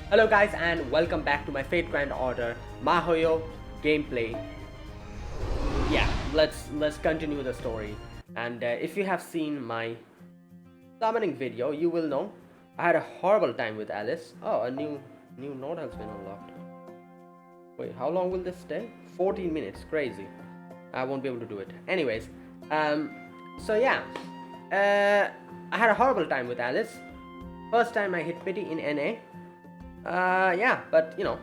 Hello guys and welcome back to my Fate Grand Order Mahoyo gameplay. Yeah, let's continue the story. And if you have seen my summoning video, you will know I had a horrible time with Alice. Oh, a new node has been unlocked. Wait, how long will this stay? 14 minutes. Crazy. I won't be able to do it. Anyways, so yeah, I had a horrible time with Alice. First time I hit pity in NA. Yeah, but you know,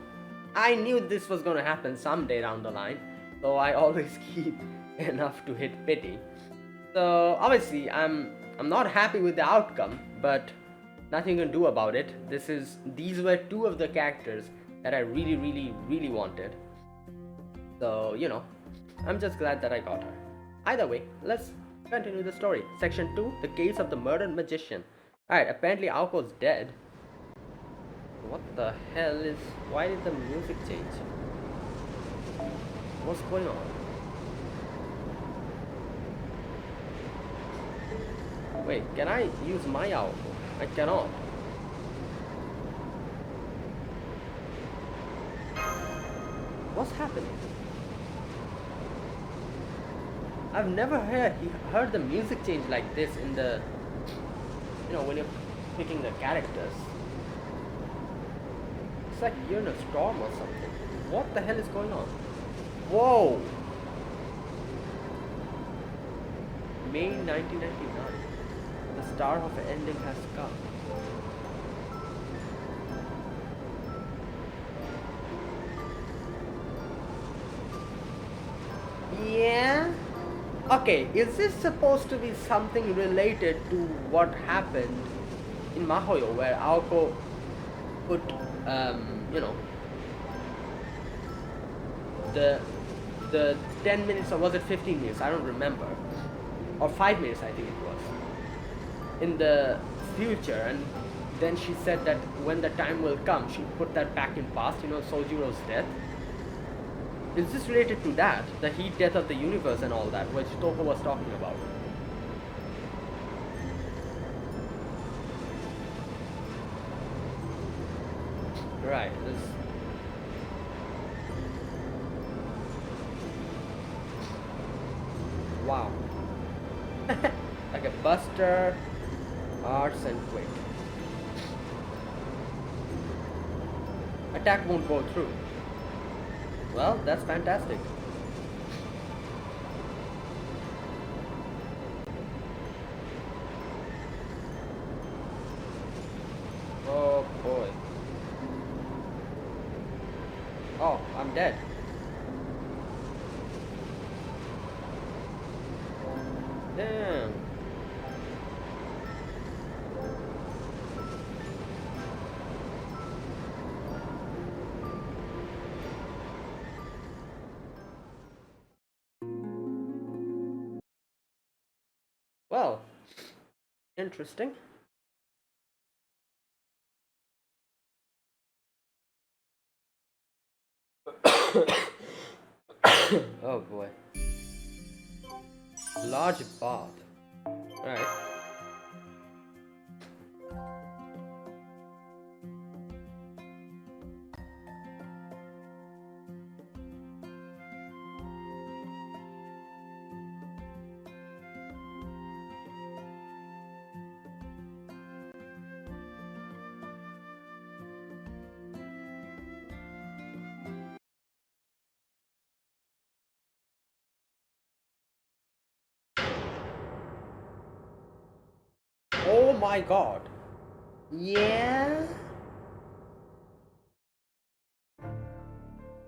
I knew this was gonna happen someday down the line, so I always keep enough to hit pity. So obviously, I'm not happy with the outcome, but nothing you can do about it. These were two of the characters that I really wanted. So you know, I'm just glad that I got her. Either way, let's continue the story. Section 2: The Case of the Murdered Magician. Alright, apparently Aoko's dead. What the hell is... Why did the music change? What's going on? Wait, can I use my Aoko? I cannot. What's happening? I've never heard the music change like this in the... You know, when you're picking the characters. It's like you're in a storm or something. What the hell is going on? Whoa! May 1999. The star of the ending has come. Yeah? Okay, is this supposed to be something related to what happened in Mahoyo, where Aoko put, you know, the 10 minutes, or was it 15 minutes? I don't remember. Or 5 minutes, I think it was. In the future, and then she said that when the time will come, she put that back in past, you know, Sojiro's death. Is this related to that? The heat death of the universe and all that, which Toko was talking about? Right, this... Wow. Like a buster, arts and quick. Attack won't go through. Well, that's fantastic. Oh boy. Oh, I'm dead. Damn. Well, interesting. Oh boy. Large bath. Alright. Oh my god. Yeah?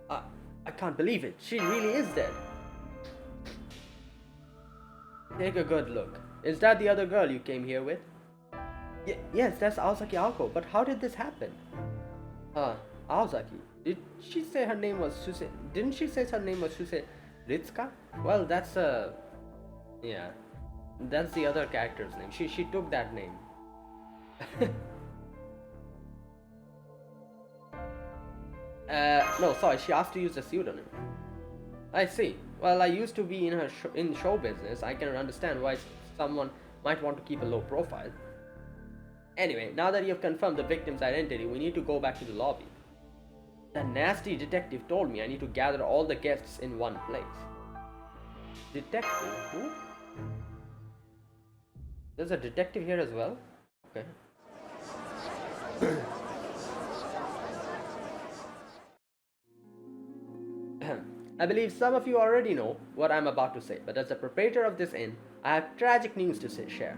I can't believe it. She really is dead. Take a good look. Is that the other girl you came here with? Yes, that's Aozaki Aoko. But how did this happen? Aozaki. Did she say her name was Suse? Didn't she say her name was Suse Ritsuka? Well, that's yeah. That's the other character's name. She took that name. No, sorry. She asked to use a pseudonym. I see. Well, I used to be in show business. I can understand why someone might want to keep a low profile. Anyway, now that you have confirmed the victim's identity, we need to go back to the lobby. That nasty detective told me I need to gather all the guests in one place. Detective? Who? There's a detective here as well? Okay. I believe some of you already know what I'm about to say, but as the proprietor of this inn, I have tragic news to share.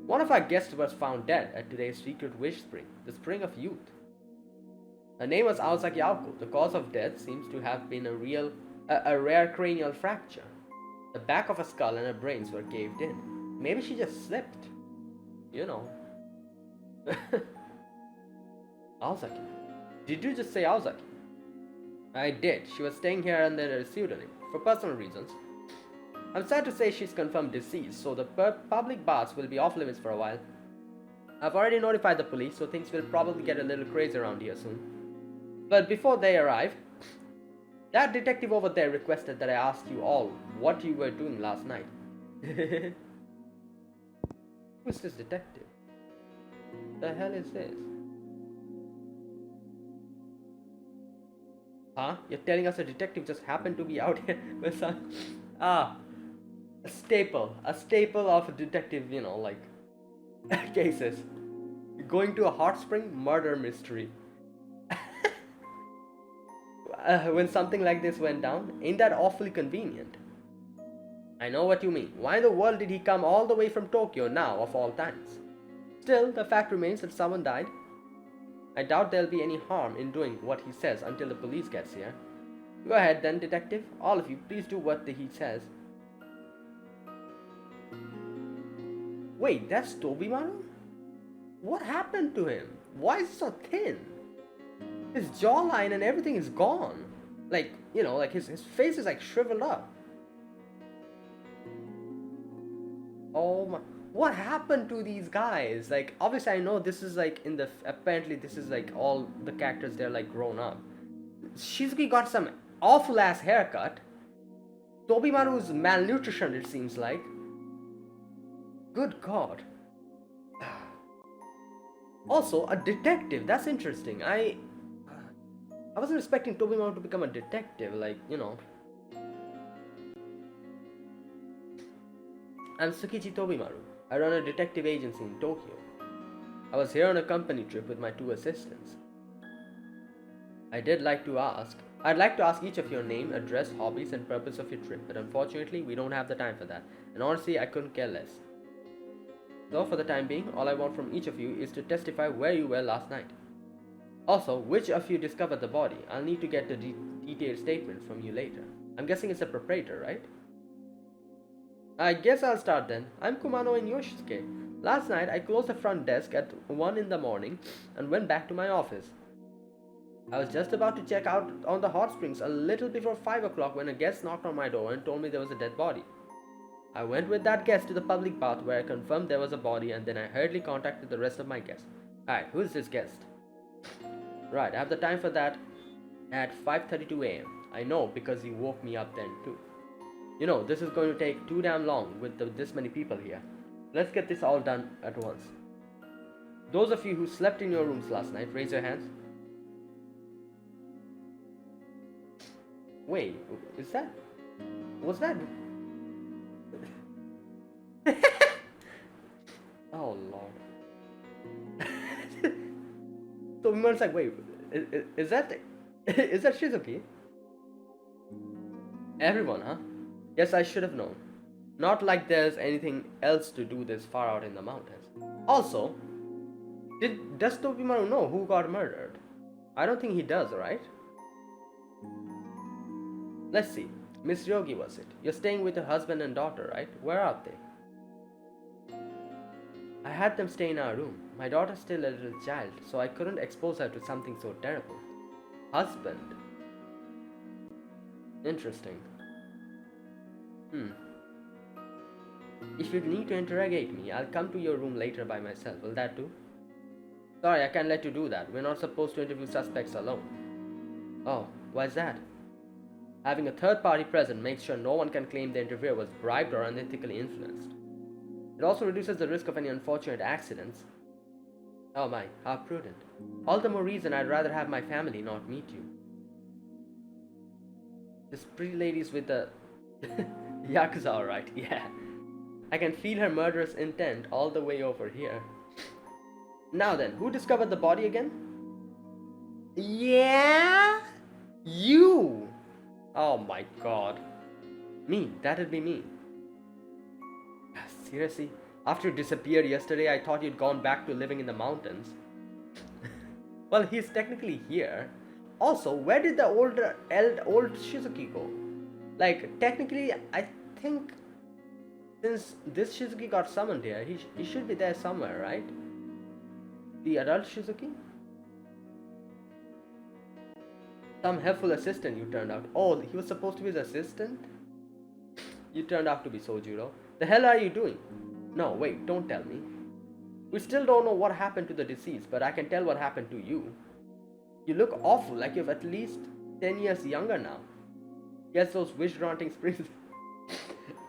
One of our guests was found dead at today's secret wish spring, the Spring of Youth. Her name was Aozaki Aoko. The cause of death seems to have been a rare cranial fracture. The back of her skull and her brains were caved in. Maybe she just slipped. You know. Aozaki. Did you just say Aozaki? I did. She was staying here under a pseudonym, for personal reasons. I'm sad to say she's confirmed deceased, so the public baths will be off limits for a while. I've already notified the police, so things will probably get a little crazy around here soon. But before they arrive, that detective over there requested that I ask you all what you were doing last night. Who's this detective? The hell is this? Huh? You're telling us a detective just happened to be out here with some... Ah, a staple of detective, like, cases. Going to a hot spring murder mystery. When something like this went down, ain't that awfully convenient? I know what you mean. Why in the world did he come all the way from Tokyo now, of all times? Still, the fact remains that someone died. I doubt there'll be any harm in doing what he says until the police gets here. Go ahead then, detective. All of you, please do what he says. Wait, that's Tobimaru? What happened to him? Why is he so thin? His jawline and everything is gone. Like, his face is like shriveled up. Oh my... What happened to these guys? Like, obviously I know this is like apparently this is like all the characters, they're like grown up. Shizuki got some awful ass haircut. Tobimaru's malnutrition, it seems like. Good God. Also, a detective, that's interesting. I wasn't expecting Tobimaru to become a detective, I'm Tsukichi Tobimaru. I run a detective agency in Tokyo. I was here on a company trip with my 2 assistants. I'd like to ask each of your name, address, hobbies, and purpose of your trip, but unfortunately, we don't have the time for that, and honestly, I couldn't care less. So, for the time being, all I want from each of you is to testify where you were last night. Also, which of you discovered the body? I'll need to get the detailed statement from you later. I'm guessing it's a proprietor, right? I guess I'll start then. I'm Kumano in Yoshisuke. Last night, I closed the front desk at 1 in the morning and went back to my office. I was just about to check out on the hot springs a little before 5 o'clock when a guest knocked on my door and told me there was a dead body. I went with that guest to the public bath where I confirmed there was a body, and then I hurriedly contacted the rest of my guests. Alright, who is this guest? Right, I have the time for that at 5:32 a.m. I know because you woke me up then too. This is going to take too damn long with this many people here. Let's get this all done at once. Those of you who slept in your rooms last night, raise your hands. Wait, was that... Oh lord. So Vimal's like, wait, is that Shizuki? Everyone, huh? Yes, I should have known. Not like there's anything else to do this far out in the mountains. Also, does Tobimaru know who got murdered? I don't think he does, right? Let's see. Miss Yogi was it? You're staying with your husband and daughter, right? Where are they? I had them stay in our room. My daughter's still a little child, so I couldn't expose her to something so terrible. Husband? Interesting. If you need to interrogate me, I'll come to your room later by myself. Will that do? Sorry, I can't let you do that. We're not supposed to interview suspects alone. Oh, why's that? Having a third party present makes sure no one can claim the interviewer was bribed or unethically influenced. It also reduces the risk of any unfortunate accidents. Oh my, how prudent. All the more reason I'd rather have my family not meet you. This pretty lady's with the Yakuza, alright, yeah. I can feel her murderous intent all the way over here. Now then, who discovered the body again? Yeah? You! Oh my god. Me, that'd be me. Seriously? After you disappeared yesterday, I thought you'd gone back to living in the mountains. Well, he's technically here. Also, where did the old Shizuki go? Like, technically, I think since this Shizuki got summoned here, he should be there somewhere, right? The adult Shizuki? Some helpful assistant you turned out. Oh, he was supposed to be his assistant? You turned out to be Sojiro. The hell are you doing? No, wait, don't tell me. We still don't know what happened to the deceased, but I can tell what happened to you. You look awful, like you're at least 10 years younger now. Yes, those wish-granting springs.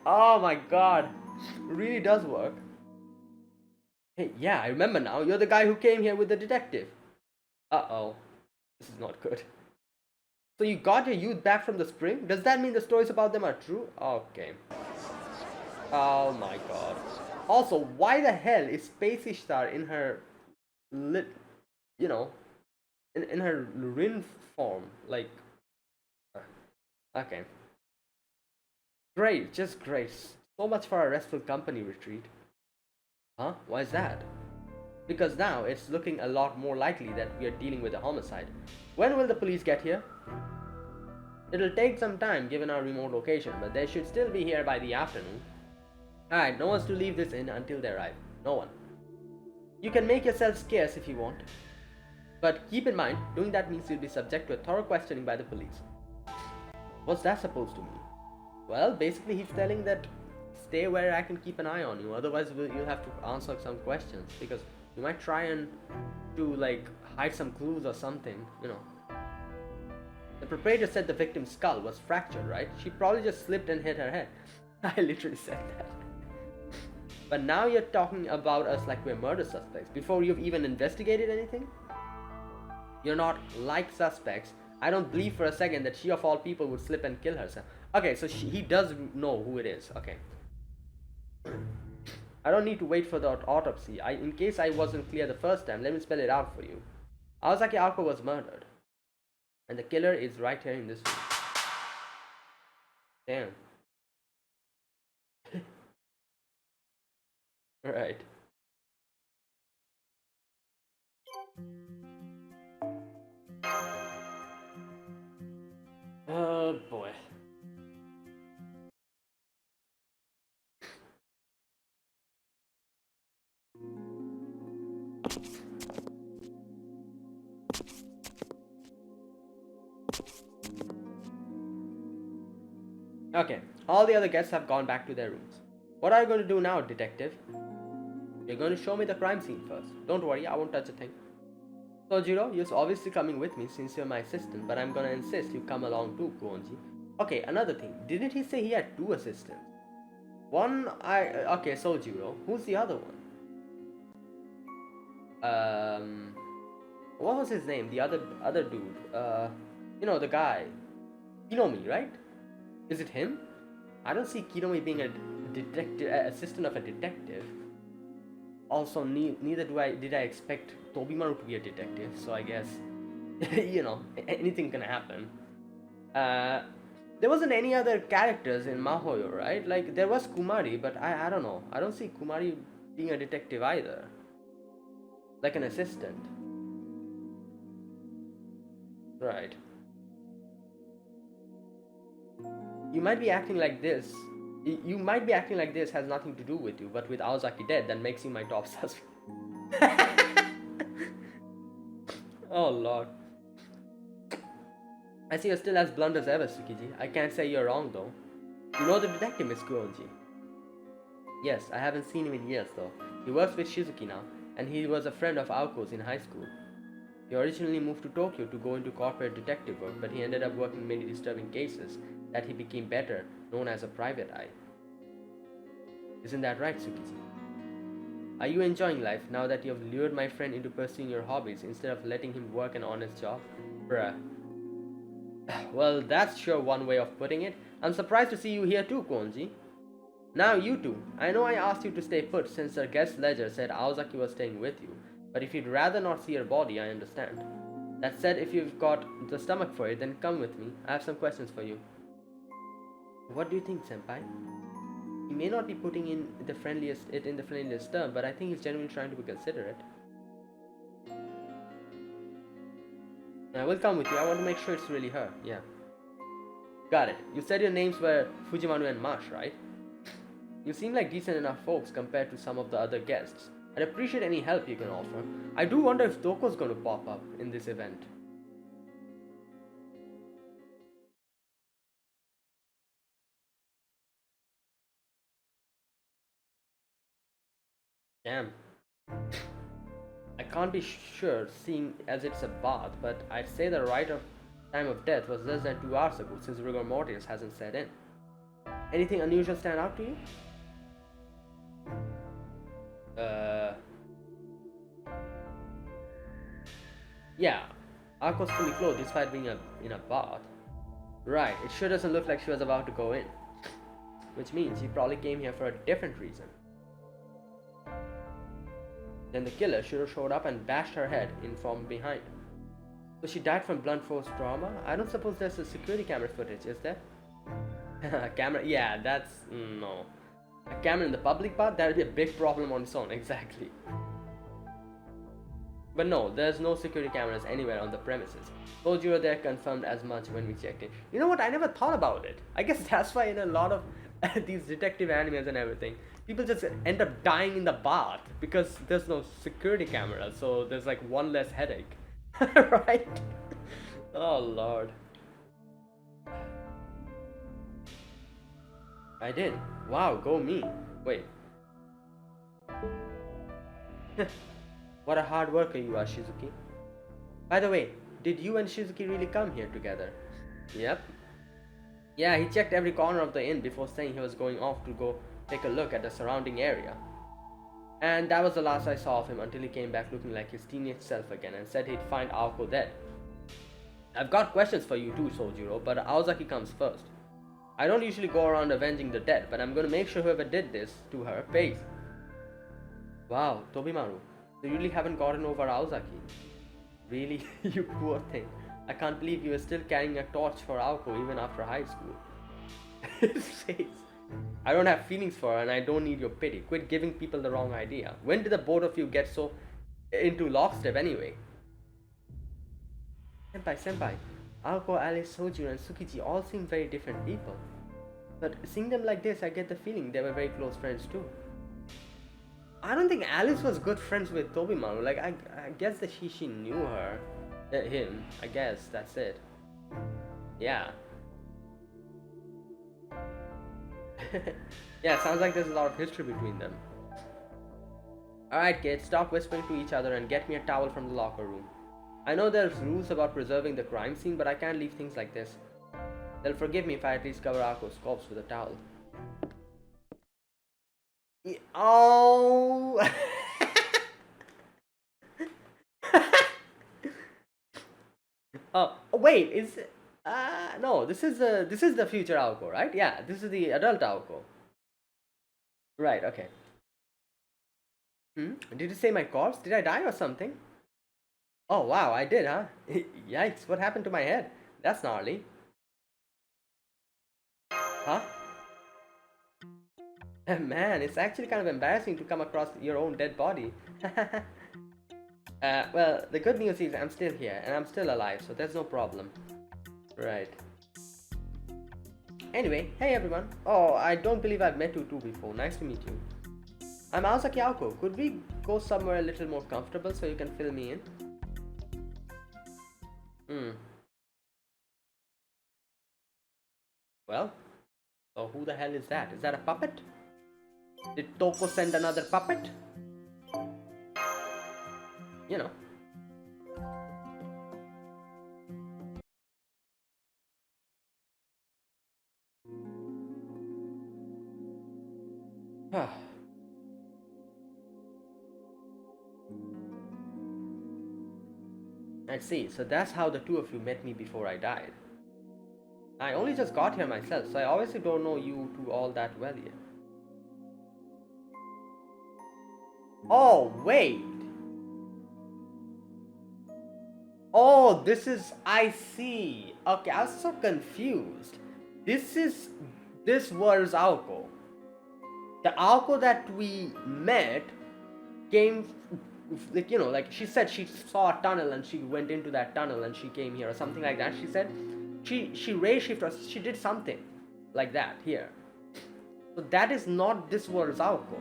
Oh my god. Really does work. Hey, yeah, I remember now. You're the guy who came here with the detective. Uh-oh. This is not good. So you got your youth back from the spring? Does that mean the stories about them are true? Okay. Oh my god. Also, why the hell is Space Ishtar in her in her Rin form? Like, okay. Great, just great. So much for a restful company retreat. Huh? Why is that? Because now it's looking a lot more likely that we are dealing with a homicide. When will the police get here? It'll take some time given our remote location, but they should still be here by the afternoon. Alright, no one's to leave this in until they arrive. No one. You can make yourself scarce if you want. But keep in mind, doing that means you'll be subject to a thorough questioning by the police. What's that supposed to mean? Well, basically he's telling that stay where I can keep an eye on you, otherwise you'll have to answer some questions, because you might try and like hide some clues or something, you know. The proprietor said the victim's skull was fractured, right? She probably just slipped and hit her head. I literally said that. But now you're talking about us like we're murder suspects before you've even investigated anything? You're not like suspects. I don't believe for a second that she of all people would slip and kill herself. Okay, so he does know who it is. Okay. I don't need to wait for the autopsy. In case I wasn't clear the first time, let me spell it out for you. Aozaki Aoko was murdered. And the killer is right here in this room. Damn. Right. Oh boy. Okay, all the other guests have gone back to their rooms. What are you going to do now, detective? You're going to show me the crime scene first. Don't worry, I won't touch a thing. Sojiro, you're obviously coming with me since you're my assistant, but I'm gonna insist you come along too, Kuonji. Okay, another thing. Didn't he say he had 2 assistants? Okay, Sojiro. Who's the other one? What was his name? The other dude. You know, the guy. Kinomi, right? Is it him? I don't see Kinomi being a detective, assistant of a detective. Also, neither did I expect Tobimaru to be a detective, so I guess, you know, anything can happen. There wasn't any other characters in Mahoyo, right? Like, there was Kumari, but I don't know. I don't see Kumari being a detective either. Like an assistant. Right. You might be acting like this. You might be acting like this has nothing to do with you, but with Aozaki dead, that makes you my top suspect. Oh lord. I see you're still as blunt as ever, Tsukiji. I can't say you're wrong though. You know the detective, Miss Kuonji? Yes, I haven't seen him in years though. He works with Shizuki now, and he was a friend of Aoko's in high school. He originally moved to Tokyo to go into corporate detective work, but he ended up working many disturbing cases that he became better known as a private eye. Isn't that right, Tsukiji? Are you enjoying life now that you have lured my friend into pursuing your hobbies instead of letting him work an honest job? Bruh. Well, that's sure one way of putting it. I'm surprised to see you here too, Konji. Now you two. I know I asked you to stay put since our guest ledger said Aozaki was staying with you, but if you'd rather not see her body, I understand. That said, if you've got the stomach for it, then come with me. I have some questions for you. What do you think, Senpai? He may not be putting it in the friendliest term, but I think he's genuinely trying to be considerate. I will come with you. I want to make sure it's really her. Yeah. Got it. You said your names were Fujimanu and Marsh, right? You seem like decent enough folks compared to some of the other guests. I'd appreciate any help you can offer. I do wonder if Toko's going to pop up in this event. Damn. I can't be sure, seeing as it's a bath, but I'd say the time of death was less than 2 hours ago, since rigor mortis hasn't set in. Anything unusual stand out to you? Yeah. Ako's fully clothed despite being in a bath. Right, it sure doesn't look like she was about to go in. Which means she probably came here for a different reason. Then the killer should have showed up and bashed her head in from behind. So she died from blunt force trauma? I don't suppose there's a security camera footage, is there? Camera? Yeah, that's... no. A camera in the public bath? That would be a big problem on its own, exactly. But no, there's no security cameras anywhere on the premises. Sojiro there confirmed as much when we checked in. You know what? I never thought about it. I guess that's why in a lot of these detective animes and everything, people just end up dying in the bath because there's no security camera, so there's like one less headache. Right? Oh lord. I did. Wow, go me. Wait. What a hard worker you are, Shizuki. By the way, did you and Shizuki really come here together? Yep. Yeah, he checked every corner of the inn before saying he was going off to go take a look at the surrounding area. And that was the last I saw of him until he came back looking like his teenage self again and said he'd find Aoko dead. I've got questions for you too, Sojiro, but Aozaki comes first. I don't usually go around avenging the dead, but I'm gonna make sure whoever did this to her pays. Wow, Tobimaru, you really haven't gotten over Aozaki. Really? You poor thing. I can't believe you were still carrying a torch for Aoko even after high school. His face. I don't have feelings for her and I don't need your pity. Quit giving people the wrong idea. When did the both of you get so into lockstep anyway? Senpai. Aoko, Alice, Sojiro and Tsukiji all seem very different people. But seeing them like this, I get the feeling they were very close friends too. I don't think Alice was good friends with Tobimaru. Like, I guess that she knew her. Him. I guess, that's it. Yeah. Yeah, sounds like there's a lot of history between them. Alright kids, stop whispering to each other and get me a towel from the locker room. I know there's rules about preserving the crime scene, but I can't leave things like this. They'll forgive me if I at least cover Ako's corpse with a towel. Oh! Oh, wait, is... no, this is the future Aoko, right? Yeah, this is the adult Aoko. Right, okay. Did you say my corpse? Did I die or something? Oh, wow, I did, huh? Yikes, what happened to my head? That's gnarly. Huh? Man, it's actually kind of embarrassing to come across your own dead body. Well, the good news is I'm still here, and I'm still alive, so there's no problem. Right. Anyway, hey everyone. Oh, I don't believe I've met you two before. Nice to meet you. I'm Aozaki Aoko. Could we go somewhere a little more comfortable so you can fill me in? Well, so who the hell is that? Is that a puppet? Did Toko send another puppet? You know. I see. So that's how the two of you met me before I died. I only just got here myself, so I obviously don't know you two all that well yet. Oh, wait. Oh, this is... I see. Okay, I was so confused. This was Aoko. The Aoko that we met came... Like, you know, like she said she saw a tunnel and she went into that tunnel and she came here or something like that. She said she ray shifted, she did something like that here. So that is not this world's Aoko.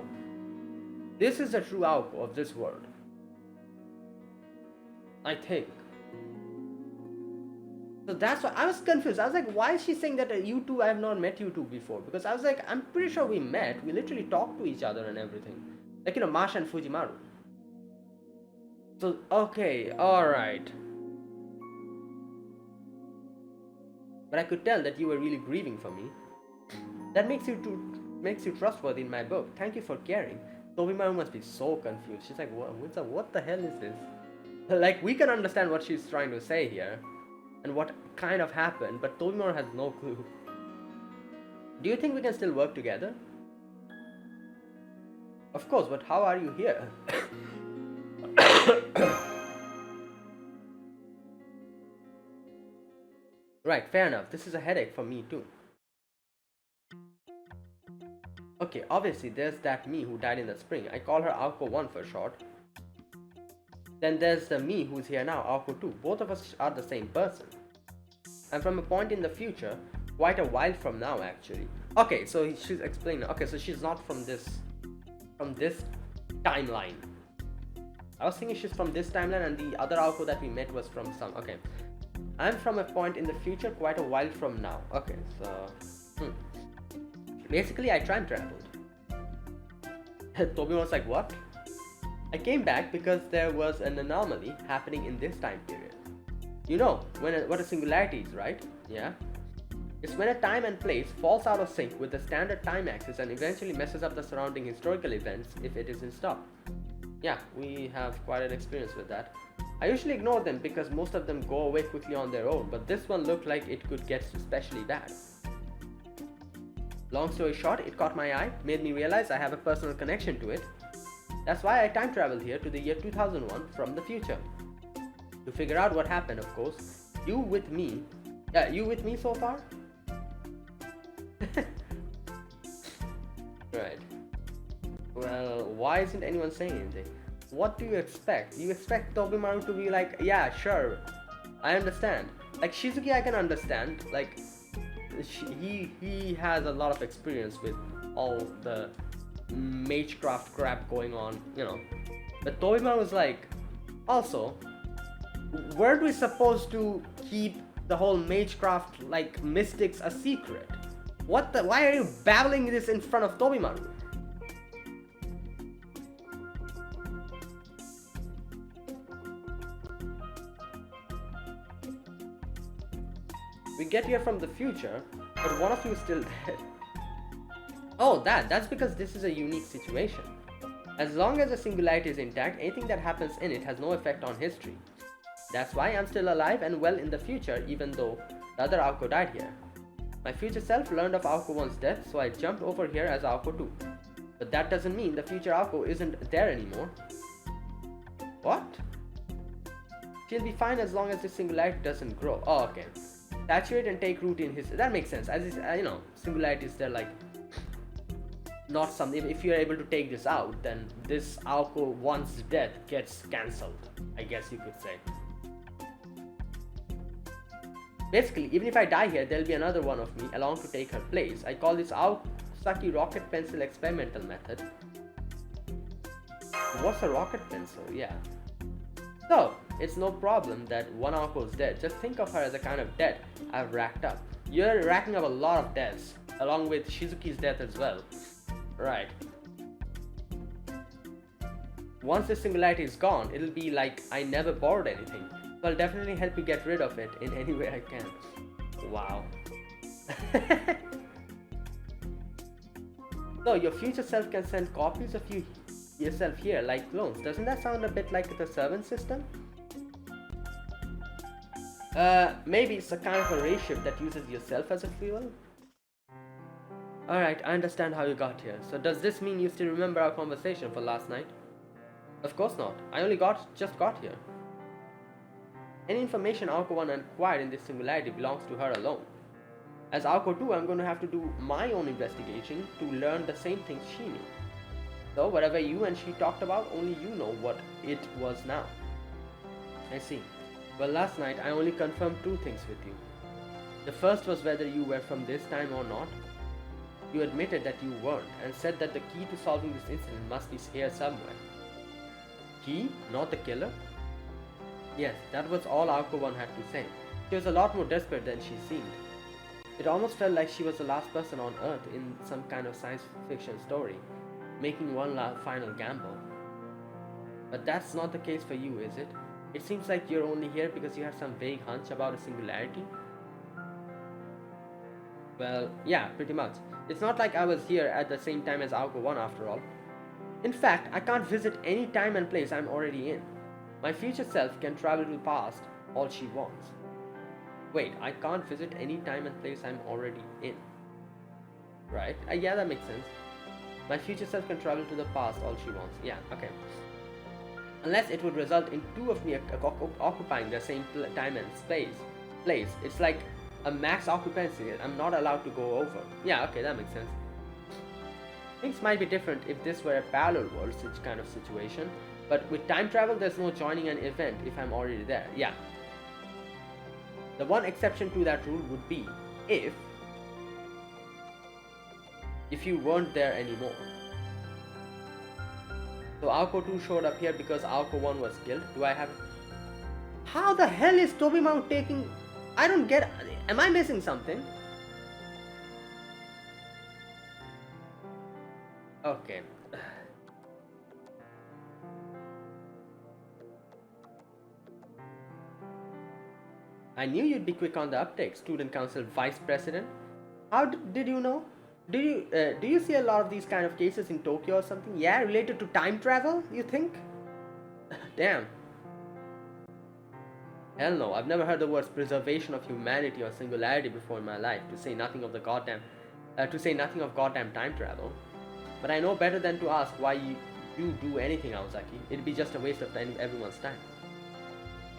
This is the true Aoko of this world, I think. So that's why I was confused. I was like, why is she saying that you two, I have not met you two before? Because I was like, I'm pretty sure we met. We literally talked to each other and everything. Like, you know, Masha and Fujimaru. So, okay, alright. But I could tell that you were really grieving for me. That makes you trustworthy in my book. Thank you for caring. Tobimaru must be so confused. She's like, what the hell is this? Like, we can understand what she's trying to say here and what kind of happened, but Tobimaru has no clue. Do you think we can still work together? Of course, but how are you here? Right, fair enough. This is a headache for me too. Okay, obviously there's that me who died in the spring. I call her Aoko 1 for short. Then there's the me who's here now, Aoko 2. Both of us are the same person. And from a point in the future, quite a while from now actually. Okay, so she's explaining. Okay, so she's not from this timeline. I was thinking she's from this timeline and the other Aoko that we met was from some... Okay. I'm from a point in the future quite a while from now. Okay, so... Basically, I time traveled. Tobi was like, what? I came back because there was an anomaly happening in this time period. You know what a singularity is, right? Yeah? It's when a time and place falls out of sync with the standard time axis and eventually messes up the surrounding historical events if it isn't stopped. Yeah, we have quite an experience with that. I usually ignore them because most of them go away quickly on their own, but this one looked like it could get especially bad. Long story short, it caught my eye, made me realize I have a personal connection to it. That's why I time traveled here to the year 2001 from the future. To figure out what happened, of course. You with me so far? Right. Well, why isn't anyone saying anything? What do you expect? You expect Tobimaru to be like, yeah, sure, I understand. Like Shizuki, I can understand. Like, he has a lot of experience with all the magecraft crap going on, you know. But Tobimaru was like, also, weren't we supposed to keep the whole magecraft, like, mystics a secret? Why are you babbling this in front of Tobimaru? We get here from the future, but one of you is still dead. Oh, that's because this is a unique situation. As long as the singularity is intact, anything that happens in it has no effect on history. That's why I'm still alive and well in the future, even though the other Aoko died here. My future self learned of Aoko 1's death, so I jumped over here as Aoko 2. But that doesn't mean the future Aoko isn't there anymore. What? She'll be fine as long as the singularity doesn't grow. Oh, okay. Saturate and take root in his... That makes sense. As is, you know, singularities, they're like... Not something... If you're able to take this out, then this Aoko 1's death gets cancelled, I guess you could say. Basically, even if I die here, there'll be another one of me along to take her place. I call this Aosaki rocket pencil experimental method. What's a rocket pencil? Yeah. So, it's no problem that one Aoko is dead. Just think of her as a kind of debt I've racked up. You're racking up a lot of deaths, along with Shizuki's death as well. Right. Once the singularity is gone, it'll be like I never borrowed anything. So I'll definitely help you get rid of it in any way I can. Wow. So your future self can send copies of yourself here like clones. Doesn't that sound a bit like the servant system? Maybe it's a kind of a raceship that uses yourself as a fuel? Alright, I understand how you got here. So does this mean you still remember our conversation for last night? Of course not. I only just got here. Any information Alco 1 acquired in this singularity belongs to her alone. As Alco 2, I'm going to have to do my own investigation to learn the same things she knew. So whatever you and she talked about, only you know what it was now. I see. Well, last night I only confirmed two things with you. The first was whether you were from this time or not. You admitted that you weren't and said that the key to solving this incident must be here somewhere. Key? Not the killer? Yes, that was all Alco 1 had to say. She was a lot more desperate than she seemed. It almost felt like she was the last person on Earth in some kind of science fiction story, making one final gamble. But that's not the case for you, is it? It seems like you're only here because you had some vague hunch about a singularity. Well, yeah, pretty much. It's not like I was here at the same time as Alco 1 after all. In fact, I can't visit any time and place I'm already in. My future self can travel to the past all she wants. Wait, I can't visit any time and place I'm already in. Right? Yeah, that makes sense. My future self can travel to the past all she wants. Yeah, okay. Unless it would result in two of me occupying the same time and place. It's like a max occupancy that I'm not allowed to go over. Yeah, okay, that makes sense. Things might be different if this were a parallel world kind of situation, but with time travel there's no joining an event if I'm already there. Yeah. The one exception to that rule would be if you weren't there anymore. So Alco 2 showed up here because Alco 1 was killed. Do I have... How the hell is Toby Mount taking... I don't get... Am I missing something? Okay. I knew you'd be quick on the uptake, Student Council Vice President. How did you know? Do you see a lot of these kind of cases in Tokyo or something? Yeah, related to time travel, you think? Damn. Hell no, I've never heard the words preservation of humanity or singularity before in my life, to say nothing of goddamn time travel. But I know better than to ask why you do anything, Aozaki. It'd be just a waste of everyone's time.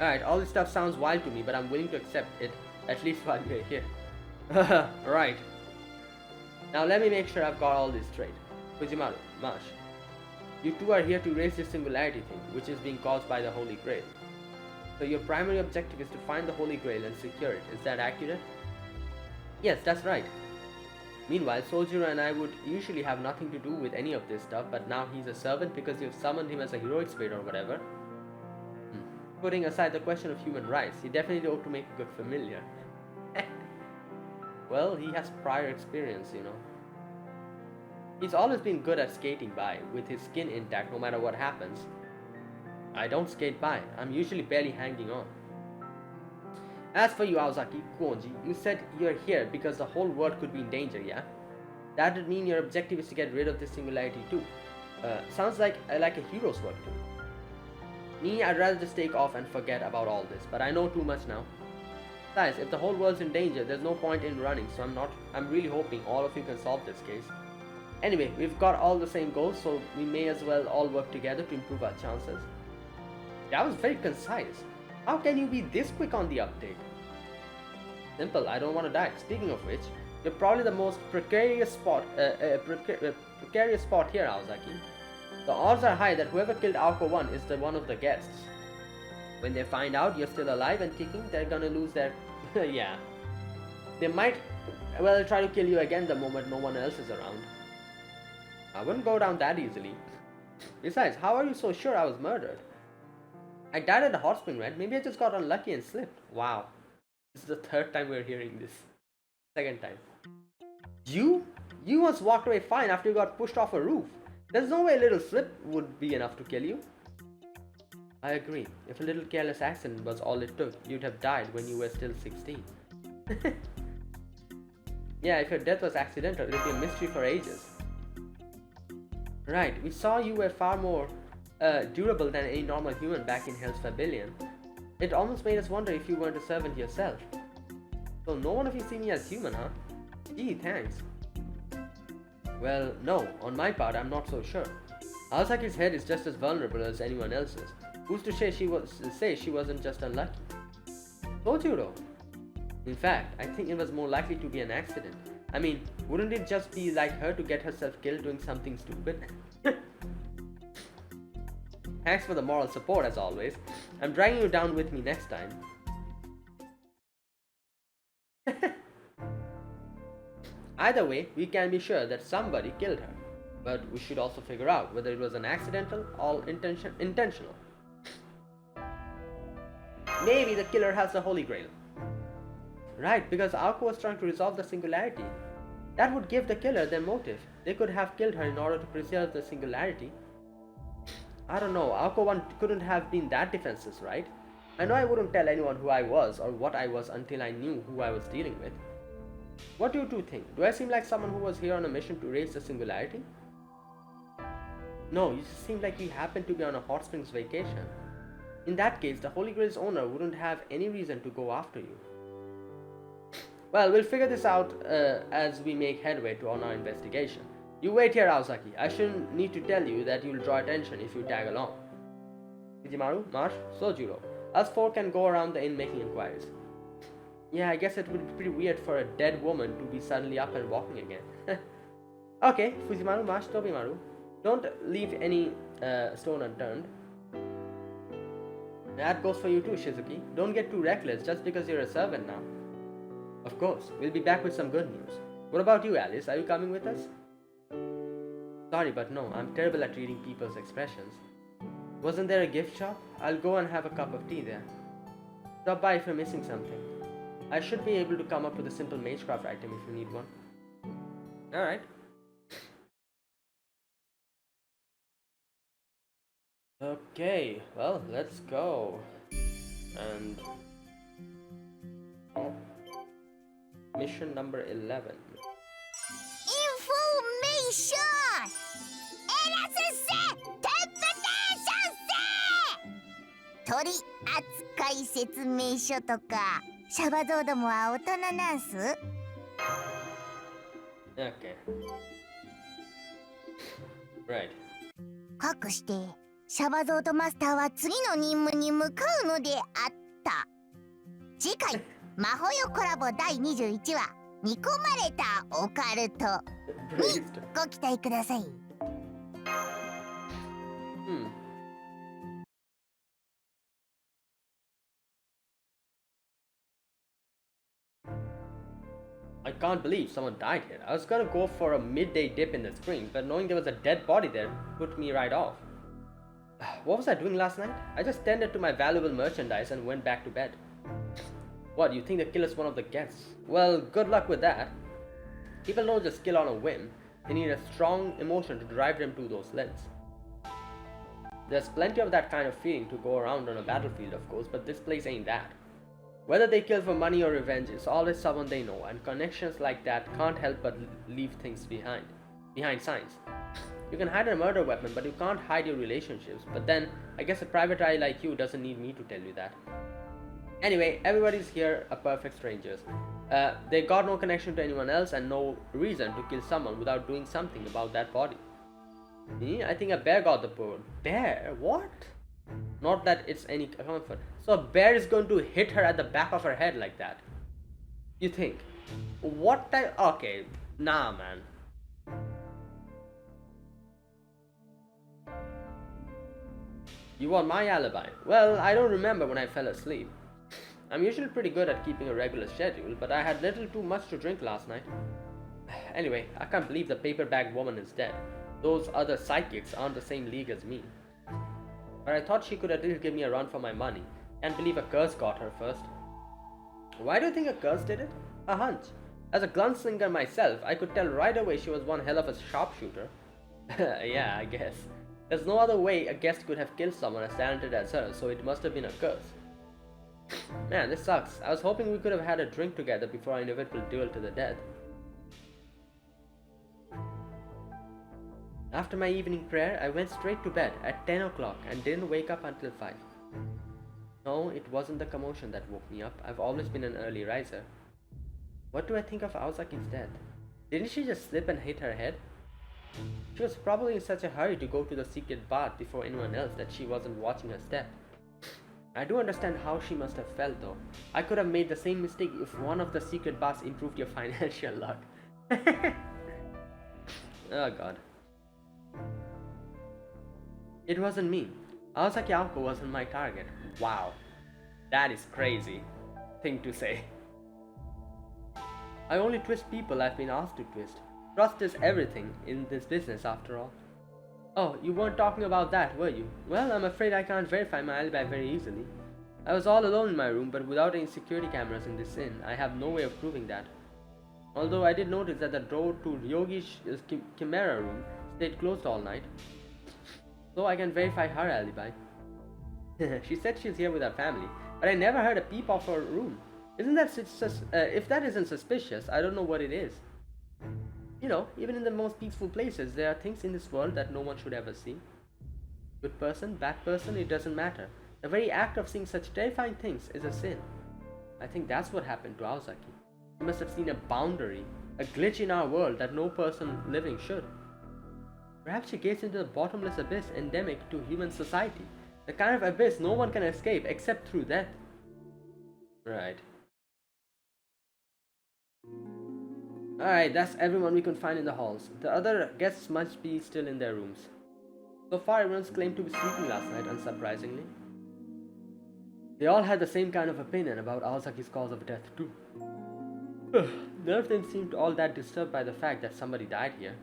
Alright, all this stuff sounds wild to me, but I'm willing to accept it, at least while we're here. Right. Now let me make sure I've got all this straight. Fujimaru, Mash, you two are here to raise this singularity thing, which is being caused by the Holy Grail. So your primary objective is to find the Holy Grail and secure it. Is that accurate? Yes, that's right. Meanwhile, Sojiro and I would usually have nothing to do with any of this stuff, but now he's a servant because you've summoned him as a heroic spirit or whatever. Putting aside the question of human rights, he definitely ought to make a good familiar. Well, he has prior experience, you know. He's always been good at skating by, with his skin intact no matter what happens. I don't skate by, I'm usually barely hanging on. As for you, Aozaki, Kuonji, you said you're here because the whole world could be in danger, yeah? That would mean your objective is to get rid of this singularity too. Sounds like a hero's work too. Me, I'd rather just take off and forget about all this, but I know too much now. Guys, if the whole world's in danger, there's no point in running, so I'm really hoping all of you can solve this case. Anyway, we've got all the same goals, so we may as well all work together to improve our chances. That was very concise. How can you be this quick on the update? Simple, I don't want to die. Speaking of which, you're probably the most precarious spot here, Aozaki. The odds are high that whoever killed Alco 1 is one of the guests. When they find out you're still alive and kicking, they're gonna lose their... yeah. They might, well, try to kill you again the moment no one else is around. I wouldn't go down that easily. Besides, how are you so sure I was murdered? I died at the hot spring, right? Maybe I just got unlucky and slipped. Wow. This is the third time we're hearing this. Second time. You once walked away fine after you got pushed off a roof. There's no way a little slip would be enough to kill you. I agree. If a little careless accident was all it took, you'd have died when you were still 16. Yeah, if your death was accidental, it'd be a mystery for ages. Right, we saw you were far more durable than any normal human back in Hell's Pavilion. It almost made us wonder if you weren't a servant yourself. So no one of you see me as human, huh? Gee, thanks. Well, no, on my part, I'm not so sure. Asaki's head is just as vulnerable as anyone else's. Who's to say she wasn't just unlucky? Sojuro. In fact, I think it was more likely to be an accident. I mean, wouldn't it just be like her to get herself killed doing something stupid? Thanks for the moral support as always. I'm dragging you down with me next time. Either way, we can be sure that somebody killed her. But we should also figure out whether it was an accidental or intentional. Maybe the killer has the Holy Grail. Right, because Aoko was trying to resolve the singularity. That would give the killer their motive. They could have killed her in order to preserve the singularity. I don't know, Aoko couldn't have been that defenseless, right? I know I wouldn't tell anyone who I was or what I was until I knew who I was dealing with. What do you two think? Do I seem like someone who was here on a mission to raise the singularity? No, you just seem like you happened to be on a hot springs vacation. In that case, the Holy Grail's owner wouldn't have any reason to go after you. Well, we'll figure this out as we make headway on our investigation. You wait here, Aosaki. I shouldn't need to tell you that you'll draw attention if you tag along. Ichimaru, Marsh, Sojuro. Us four can go around the inn making inquiries. Yeah, I guess it would be pretty weird for a dead woman to be suddenly up and walking again. Okay, Fujimaru, Marsh, Tobimaru. Don't leave any stone unturned. That goes for you too, Shizuki. Don't get too reckless just because you're a servant now. Of course, we'll be back with some good news. What about you, Alice? Are you coming with us? Sorry, but no, I'm terrible at reading people's expressions. Wasn't there a gift shop? I'll go and have a cup of tea there. Stop by if you're missing something. I should be able to come up with a simple magecraft item if you need one. Alright. Okay, well, let's go. And... oh. Mission number 11. Information! エラスせテンプテーションせ取扱説明書とかシャバゾウどもは大人なんす Okay. Right. かくしてシャバゾウとマスターは次の任務に向かうのであった次回マホヨコラボ第21話見込まれたオカルトにご期待ください。I can't believe someone died here. I was gonna go for a midday dip in the spring, but knowing there was a dead body there put me right off. What was I doing last night? I just tended to my valuable merchandise and went back to bed. What, you think the killer's one of the guests? Well, good luck with that. People don't just kill on a whim. They need a strong emotion to drive them to those lids. There's plenty of that kind of feeling to go around on a battlefield, of course, but this place ain't that. Whether they kill for money or revenge, it's always someone they know, and connections like that can't help but leave things behind signs. You can hide a murder weapon, but you can't hide your relationships. But then, I guess a private eye like you doesn't need me to tell you that. Anyway, everybody's here are perfect strangers. They got no connection to anyone else and no reason to kill someone without doing something about that body. Me? I think a bear got the bird. Bear? What? Not that it's any comfort. So a bear is going to hit her at the back of her head like that. You think? What type? Okay, nah, man. You want my alibi? Well, I don't remember when I fell asleep. I'm usually pretty good at keeping a regular schedule, but I had little too much to drink last night. Anyway, I can't believe the paper-bag woman is dead. Those other psychics aren't the same league as me. But I thought she could at least give me a run for my money. Can't believe a curse got her first. Why do you think a curse did it? A hunch. As a gunslinger myself, I could tell right away she was one hell of a sharpshooter. Yeah, I guess. There's no other way a guest could have killed someone as talented as her, so it must have been a curse. Man, this sucks. I was hoping we could have had a drink together before our inevitable duel to the death. After my evening prayer, I went straight to bed at 10 o'clock and didn't wake up until 5. No, No, it wasn't the commotion that woke me up. I've always been an early riser. What do I think of Aosaki's death? Didn't she just slip and hit her head? She was probably in such a hurry to go to the secret bath before anyone else that she wasn't watching her step. I do understand how she must have felt though. I could have made the same mistake if one of the secret baths improved your financial luck. Oh god. It wasn't me. Aosaki Aoko wasn't my target. Wow. That is crazy thing to say. I only twist people I've been asked to twist. Trust is everything in this business after all. Oh, you weren't talking about that, were you? Well, I'm afraid I can't verify my alibi very easily. I was all alone in my room, but without any security cameras in this inn, I have no way of proving that. Although I did notice that the door to Ryogi's Chimera room stayed closed all night. So I can verify her alibi. She said she's here with her family, but I never heard a peep of her room. Isn't that if that isn't suspicious, I don't know what it is. You know, even in the most peaceful places, there are things in this world that no one should ever see. Good person, bad person, it doesn't matter. The very act of seeing such terrifying things is a sin. I think that's what happened to Aosaki. She must have seen a boundary, a glitch in our world that no person living should. Perhaps she gazed into the bottomless abyss endemic to human society, the kind of abyss no one can escape except through death. Right. Alright, that's everyone we can find in the halls. The other guests must be still in their rooms. So far, everyone's claimed to be sleeping last night, unsurprisingly. They all had the same kind of opinion about Aosaki's cause of death too. None of them seemed all that disturbed by the fact that somebody died here.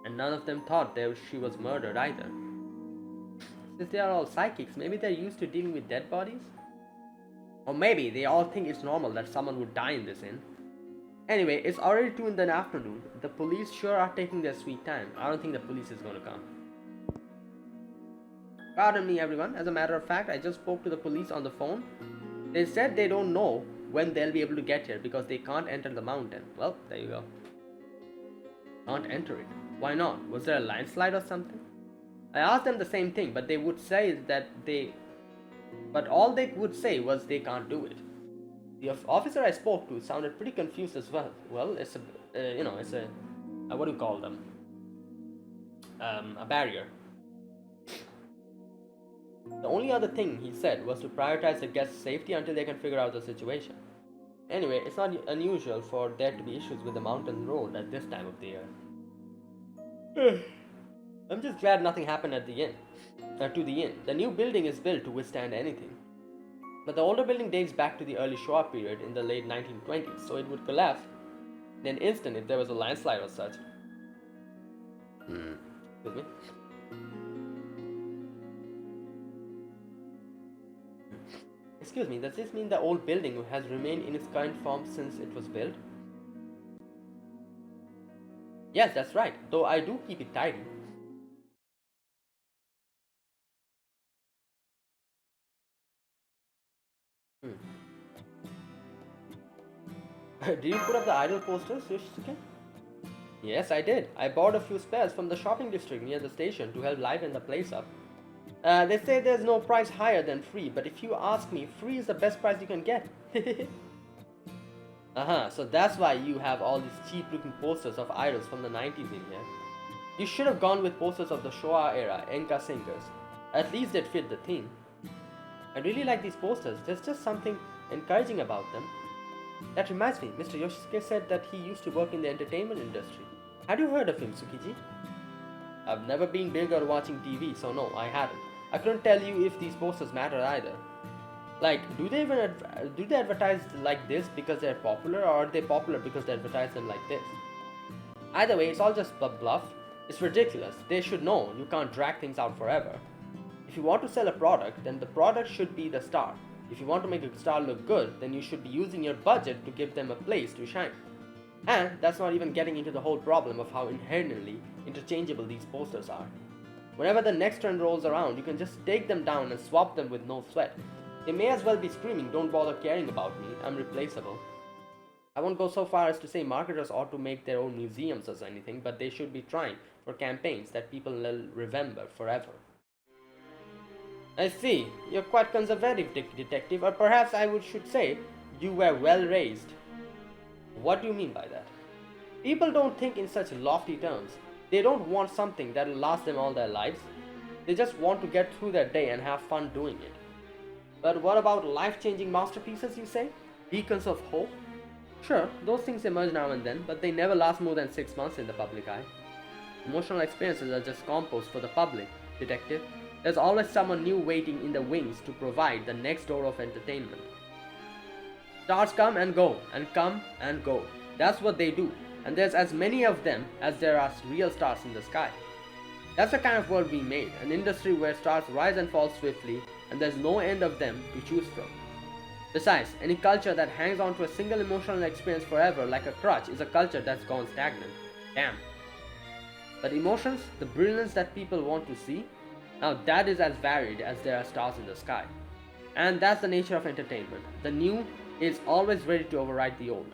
And none of them thought she was murdered either. Since they are all psychics, maybe they're used to dealing with dead bodies? Or maybe they all think it's normal that someone would die in this inn. Anyway, it's already 2 in the afternoon. The police sure are taking their sweet time. I don't think the police is going to come. Pardon me everyone, as a matter of fact, I just spoke to the police on the phone. They said they don't know when they'll be able to get here because they can't enter the mountain. Well, there you go. Can't enter it. Why not? Was there a landslide or something? I asked them the same thing, but they would say that but all they would say was they can't do it. The officer I spoke to sounded pretty confused as well. Well, it's a, what do you call them? A barrier. The only other thing he said was to prioritize the guests' safety until they can figure out the situation. Anyway, it's not unusual for there to be issues with the mountain road at this time of the year. I'm just glad nothing happened at the inn. To the inn. The new building is built to withstand anything. But the older building dates back to the early Showa period in the late 1920s, so it would collapse in an instant if there was a landslide or such. Excuse me? Excuse me, does this mean the old building has remained in its current form since it was built? Yes, that's right, though I do keep it tidy. Did you put up the idol posters, Yoshisuke? Yes, I did. I bought a few spares from the shopping district near the station to help liven the place up. They say there's no price higher than free, but if you ask me, free is the best price you can get. So that's why you have all these cheap looking posters of idols from the 90s in here. You should have gone with posters of the Showa era Enka singers. At least they'd fit the theme. I really like these posters, there's just something encouraging about them. That reminds me, Mr. Yoshisuke said that he used to work in the entertainment industry. Had you heard of him, Tsukiji? I've never been big on watching TV, so no, I haven't. I couldn't tell you if these posters matter either. Like, do they advertise like this because they're popular, or are they popular because they advertise them like this? Either way, it's all just bluff. It's ridiculous. They should know you can't drag things out forever. If you want to sell a product, then the product should be the star. If you want to make a star look good, then you should be using your budget to give them a place to shine. And that's not even getting into the whole problem of how inherently interchangeable these posters are. Whenever the next trend rolls around, you can just take them down and swap them with no sweat. They may as well be screaming, "Don't bother caring about me, I'm replaceable." I won't go so far as to say marketers ought to make their own museums or anything, but they should be trying for campaigns that people will remember forever. I see. You're quite conservative, detective, or perhaps should say you were well raised. What do you mean by that? People don't think in such lofty terms. They don't want something that will last them all their lives. They just want to get through their day and have fun doing it. But what about life-changing masterpieces, you say? Beacons of hope? Sure, those things emerge now and then, but they never last more than 6 months in the public eye. Emotional experiences are just compost for the public, detective. There's always someone new waiting in the wings to provide the next door of entertainment. Stars come and go, and come and go. That's what they do, and there's as many of them as there are real stars in the sky. That's the kind of world we made, an industry where stars rise and fall swiftly, and there's no end of them to choose from. Besides, any culture that hangs on to a single emotional experience forever like a crutch is a culture that's gone stagnant. Damn. But emotions, the brilliance that people want to see, now that is as varied as there are stars in the sky. And that's the nature of entertainment. The new is always ready to override the old.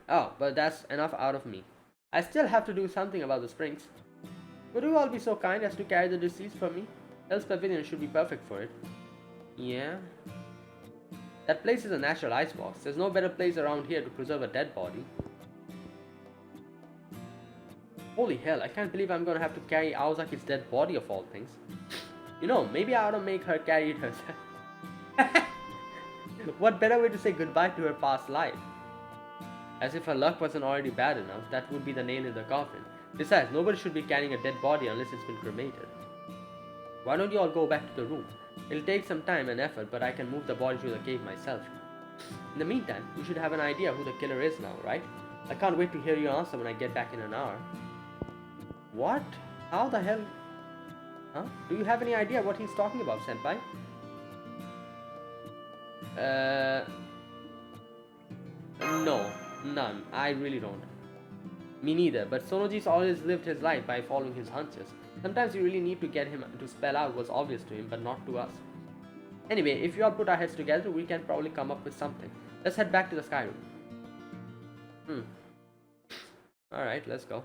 Oh, but that's enough out of me. I still have to do something about the springs. Would you all be so kind as to carry the deceased for me? Hell's Pavilion should be perfect for it. Yeah? That place is a natural icebox. There's no better place around here to preserve a dead body. Holy hell, I can't believe I'm gonna have to carry Aozaki's dead body of all things. You know, maybe I ought to make her carry it herself. What better way to say goodbye to her past life? As if her luck wasn't already bad enough, that would be the nail in the coffin. Besides, nobody should be carrying a dead body unless it's been cremated. Why don't you all go back to the room? It'll take some time and effort, but I can move the body to the cave myself. In the meantime, you should have an idea who the killer is now, right? I can't wait to hear your answer when I get back in an hour. What? How the hell? Huh? Do you have any idea what he's talking about, senpai? No, none. I really don't. Me neither, but Sonoji's always lived his life by following his hunches. Sometimes you really need to get him to spell out what's obvious to him, but not to us. Anyway, if you all put our heads together, we can probably come up with something. Let's head back to the sky room. Alright, let's go.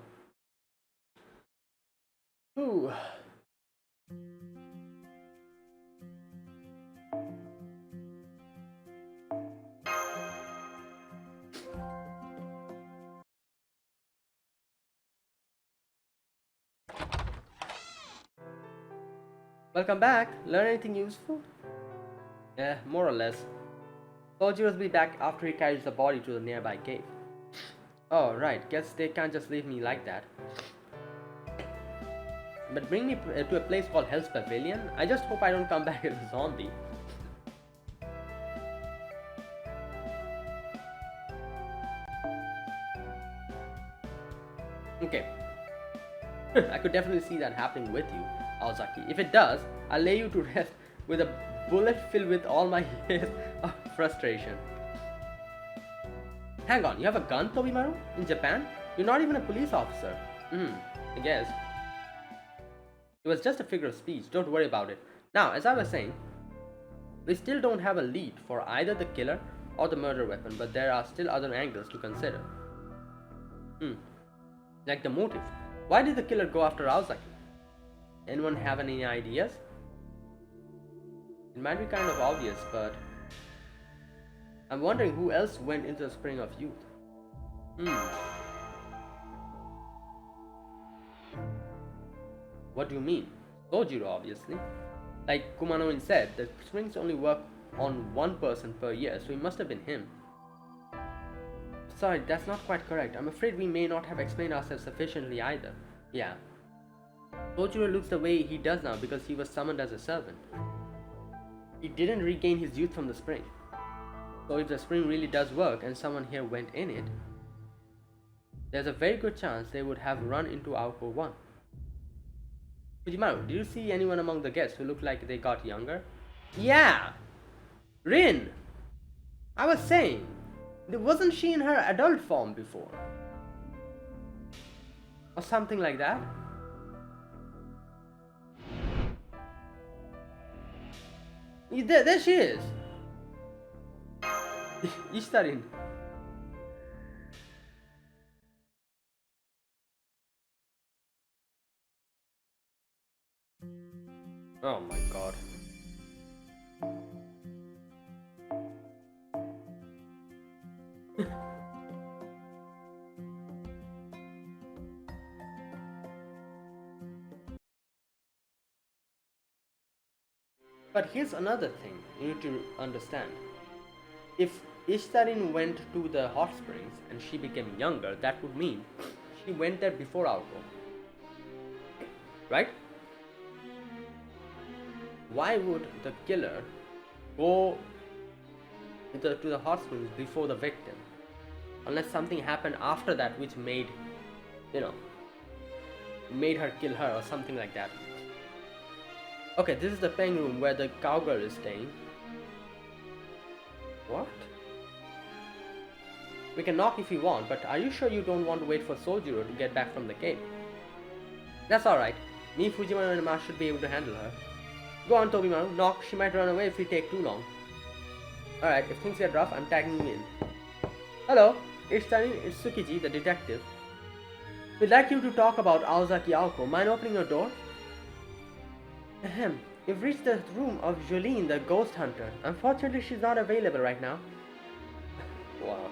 Ooh. Welcome back. Learn anything useful? Yeah, more or less. Soldiers will be back after he carries the body to the nearby cave. Oh, right. Guess they can't just leave me like that. But bring me to a place called Hell's Pavilion? I just hope I don't come back as a zombie. Okay. I could definitely see that happening with you, Aozaki. If it does, I'll lay you to rest with a bullet filled with all my years of frustration. Hang on, you have a gun, Tobimaru? In Japan? You're not even a police officer. I guess. It was just a figure of speech, don't worry about it. Now, as I was saying, we still don't have a lead for either the killer or the murder weapon, but there are still other angles to consider. Like the motive. Why did the killer go after Aozaki? Anyone have any ideas? It might be kind of obvious, but I'm wondering who else went into the Spring of Youth. What do you mean? Sojiro, obviously. Like Kumanoin said, the springs only work on one person per year, so it must have been him. Sorry, that's not quite correct. I'm afraid we may not have explained ourselves sufficiently either. Yeah. Sojiro looks the way he does now because he was summoned as a servant. He didn't regain his youth from the spring. So if the spring really does work and someone here went in it, there's a very good chance they would have run into Alcove 1. Fujimaru, did you see anyone among the guests who looked like they got younger? Yeah! Rin! I was saying, wasn't she in her adult form before? Or something like that? There she is! Ishtarin. Oh my god. But here's another thing you need to understand. If Ishtarin went to the hot springs and she became younger, that would mean she went there before Aoko. Right? Why would the killer go to the hot springs before the victim? Unless something happened after that which made, made her kill her or something like that. Okay, this is the playing room where the cowgirl is staying. What? We can knock if you want, but are you sure you don't want to wait for Sojiro to get back from the cave? That's alright. Me, Fujimaru and Ma should be able to handle her. Go on, Tobimaru. Knock. She might run away if we take too long. Alright, if things get rough, I'm tagging you in. Hello, it's Tsukiji, the detective. We'd like you to talk about Aozaki Aoko. Mind opening your door? Ahem. You've reached the room of Jolene, the ghost hunter. Unfortunately, she's not available right now. Wow.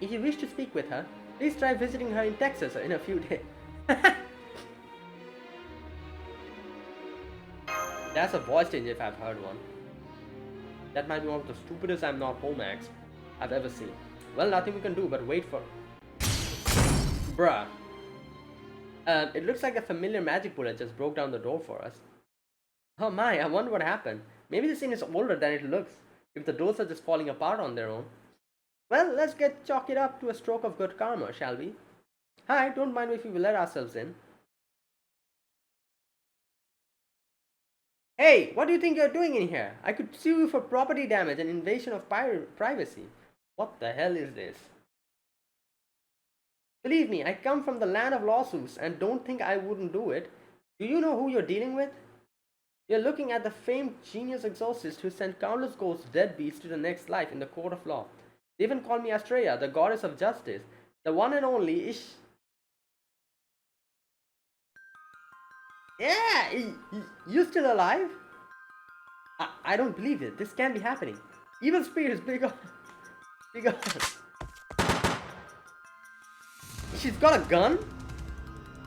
If you wish to speak with her, please try visiting her in Texas in a few days. That's a voice change if I've heard one. That might be one of the stupidest I'm not home acts I've ever seen. Well, nothing we can do but wait for... Bruh. It looks like a familiar magic bullet just broke down the door for us. Oh my, I wonder what happened. Maybe the scene is older than it looks, if the doors are just falling apart on their own. Well, let's chalk it up to a stroke of good karma, shall we? Hi, don't mind if we will let ourselves in. Hey, what do you think you're doing in here? I could sue you for property damage and invasion of privacy. What the hell is this? Believe me, I come from the land of lawsuits and don't think I wouldn't do it. Do you know who you're dealing with? You're looking at the famed genius exorcist who sent countless ghosts deadbeats to the next life in the court of law. They even call me Astrea, the goddess of justice, the one and only Yeah, you still alive? I don't believe it. This can't be happening. Evil spirits, be gone. Be gone. She's got a gun?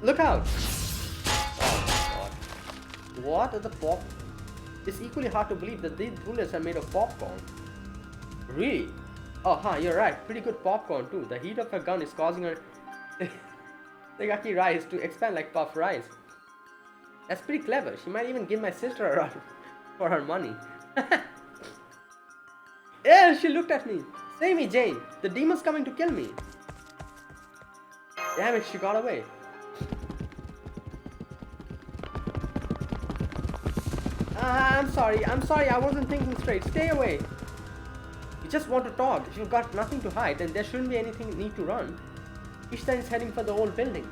Look out. Oh my god. What are the pop? It's equally hard to believe that these bullets are made of popcorn. Really? Oh, you're right. Pretty good popcorn too. The heat of her gun is causing her Segaki rice to expand like puff rice. That's pretty clever. She might even give my sister a run for her money. Yeah, she looked at me. Save me, Jane. The demon's coming to kill me. Damn it, she got away. I'm sorry, I wasn't thinking straight. Stay away. You just want to talk. If you've got nothing to hide, then there shouldn't be anything need to run. Ishtan is heading for the old building.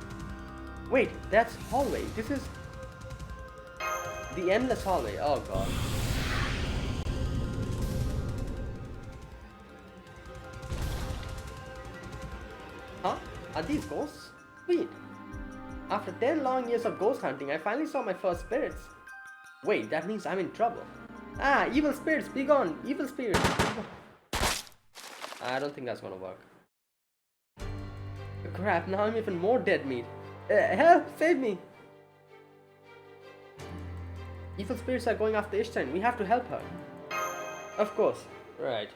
Wait, that's hallway. This is the endless hallway. Oh god. Huh? Are these ghosts? Sweet. After 10 long years of ghost hunting, I finally saw my first spirits. Wait, that means I'm in trouble. Ah, evil spirits, be gone! Evil spirits, be gone. I don't think that's gonna work. Crap, now I'm even more dead meat. Help! Save me! Evil spirits are going after Ishtan. We have to help her. Of course. Right.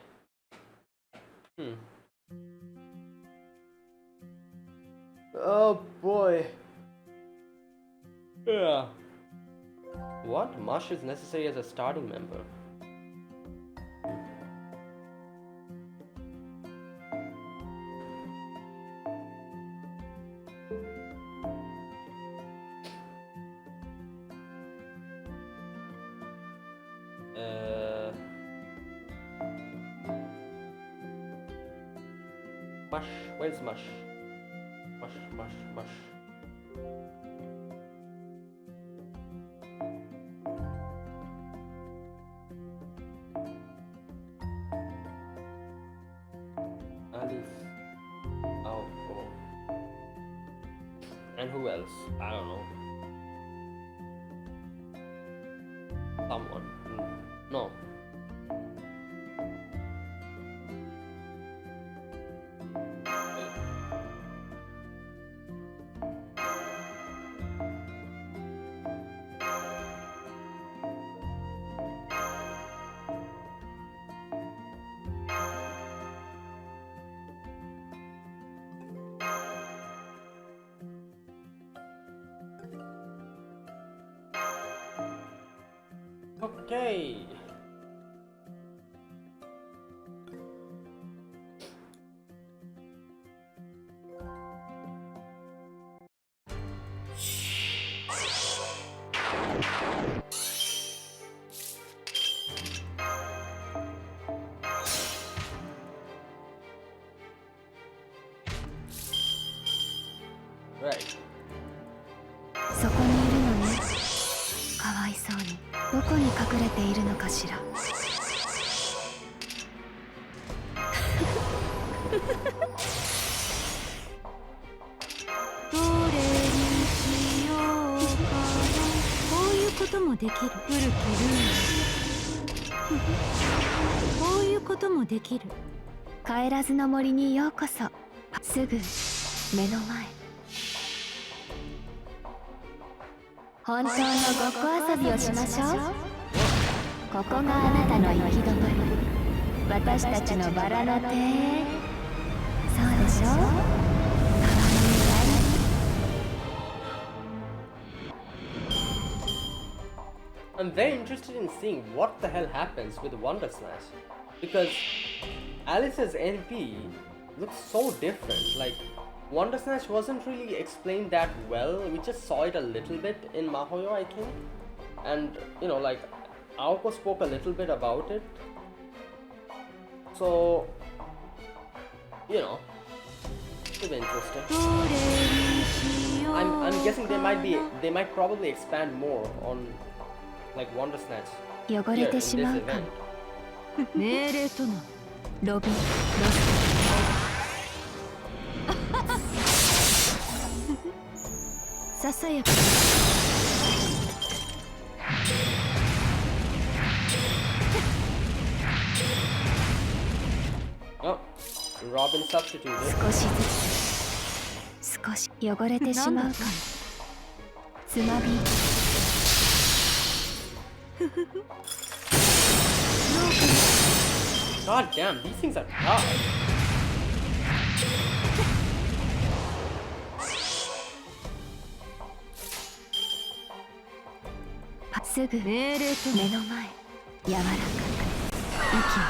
Oh boy. Yeah. What? Marsh is necessary as a starting member. Mush. Where's Mush? Mush. Alif. Alco. And who else? I don't know. Someone. No. Okay. Right. そこにいるのね。かわいそうに。どこに隠れているのかしら。どれにしようかな。こういうこともできる。古きルール。こういうこともできる。帰らずの森にようこそ。すぐ目の前。本当のごっこ遊びをしましょう。ここがあなたの行き止まり。私たちのバラの庭園。そうでしょ。かわいいわ。 I'm very interested in seeing what the hell happens with Wonder Slash, because Alice's NP looks so different. Like, Wonder Slash wasn't really explained that well. We just saw it a little bit in Mahoyo, I think, and you know, like, Aoko spoke a little bit about it. So, you know, it's interesting. I'm guessing they might probably expand more on like Wonder Snatch here in this event. 命令とのロビンロスささやか Oh, Robin substituted. 少しずつ少し汚れてしまうかもつまび God damn, these things are tough. すぐ命令と目の前柔らかく息を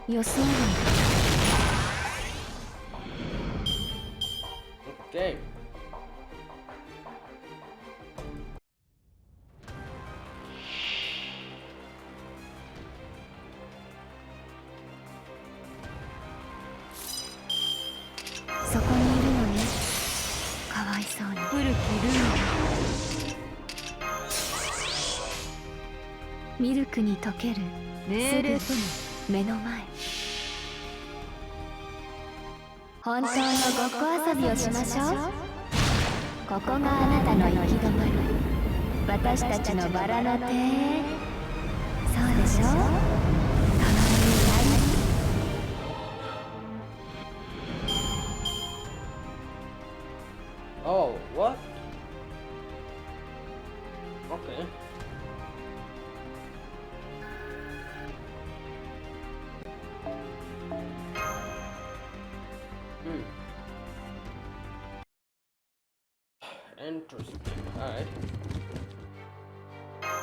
止め予想外 Okay.そこにいるのねかわいそうに古きルールミルクに溶ける命令との目の前本当のごっこ遊びをしましょうここがあなたの行き止まり私たちのバラの庭園そうでしょかわいいわ Oh, what? Okay. Interesting. Alright.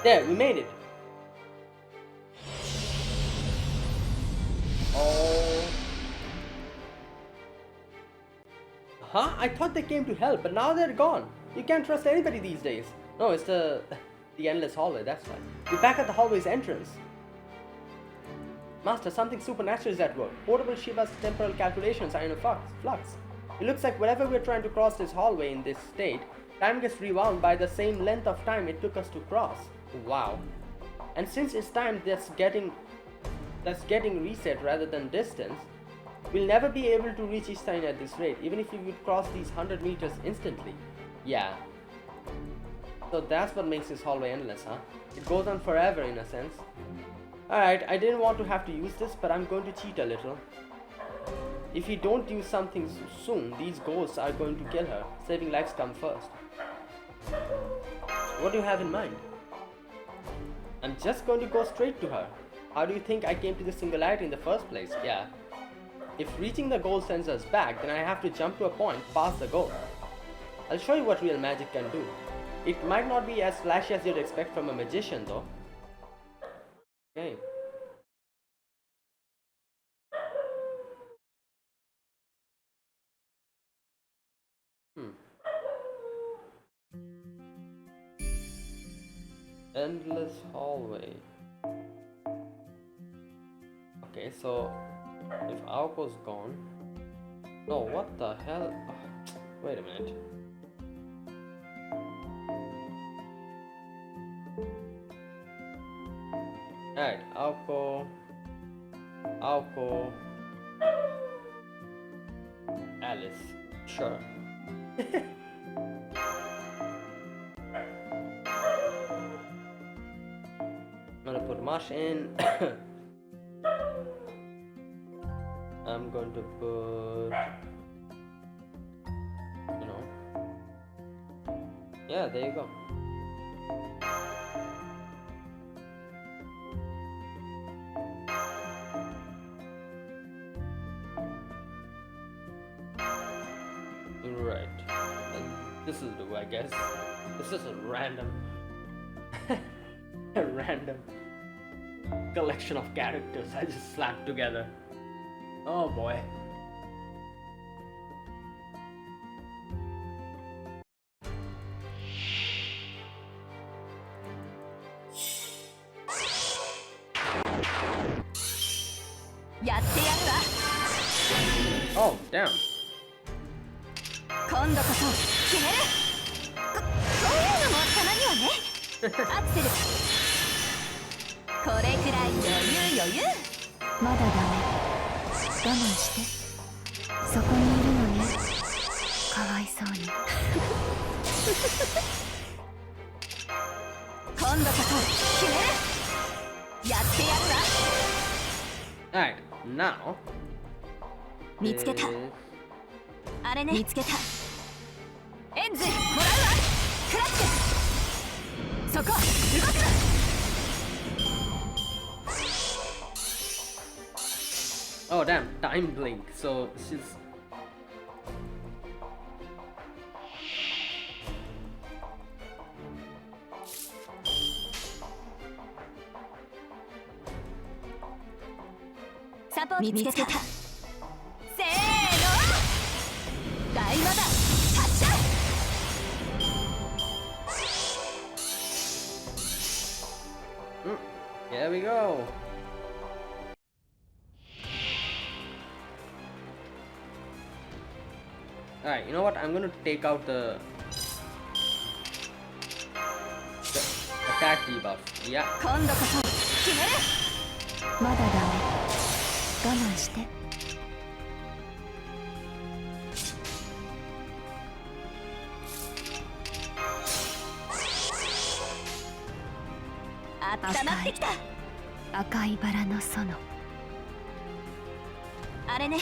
There, we made it. Oh. Huh? I thought they came to help, but now they're gone. You can't trust anybody these days. No, it's the endless hallway, that's right. We're back at the hallway's entrance. Master, something supernatural is at work. Portable Shiva's temporal calculations are in a flux. It looks like whenever we're trying to cross this hallway in this state, time gets rewound by the same length of time it took us to cross. Wow. And since it's time that's getting reset rather than distance, we'll never be able to reach Ishtain at this rate, even if we would cross these 100 meters instantly. Yeah. So that's what makes this hallway endless, huh? It goes on forever in a sense. Alright, I didn't want to have to use this, but I'm going to cheat a little. If you don't use something soon, these ghosts are going to kill her. Saving lives come first. What do you have in mind? I'm just going to go straight to her. How do you think I came to the singularity in the first place? Yeah. If reaching the goal sends us back, then I have to jump to a point past the goal. I'll show you what real magic can do. It might not be as flashy as you'd expect from a magician though. Okay. Endless hallway. Okay, so if Aoko's gone. No, what the hell? Oh, wait a minute. Alright, Aoko, Alice. Sure. I'm gonna put Marsh in. I'm going to put, you know, yeah, there you go. Right, and this is the, I guess, this is a random, a random collection of characters I just slapped together. Oh boy. Oh, damn. 今度こそ決める。こういうのもたまにはね。アクセル。これくらい余裕。まだダメ。我慢して。そこにいるのね。かわいそうに。今度こそ決める。やってやるわ。Alright, now. 見つけた。あれね。見つけた。エンズもらうわ。クラッシュ。そこ動くな。Oh damn, time blink. So she'sサポート見つけた。せーの。大魔だ。発射。Here we go. Alright, you know what? I'm gonna take out the attack debuff. Yeah. 今度こそ決める。まだダメ。我慢して。あったまってきた。赤いバラの園。あれね。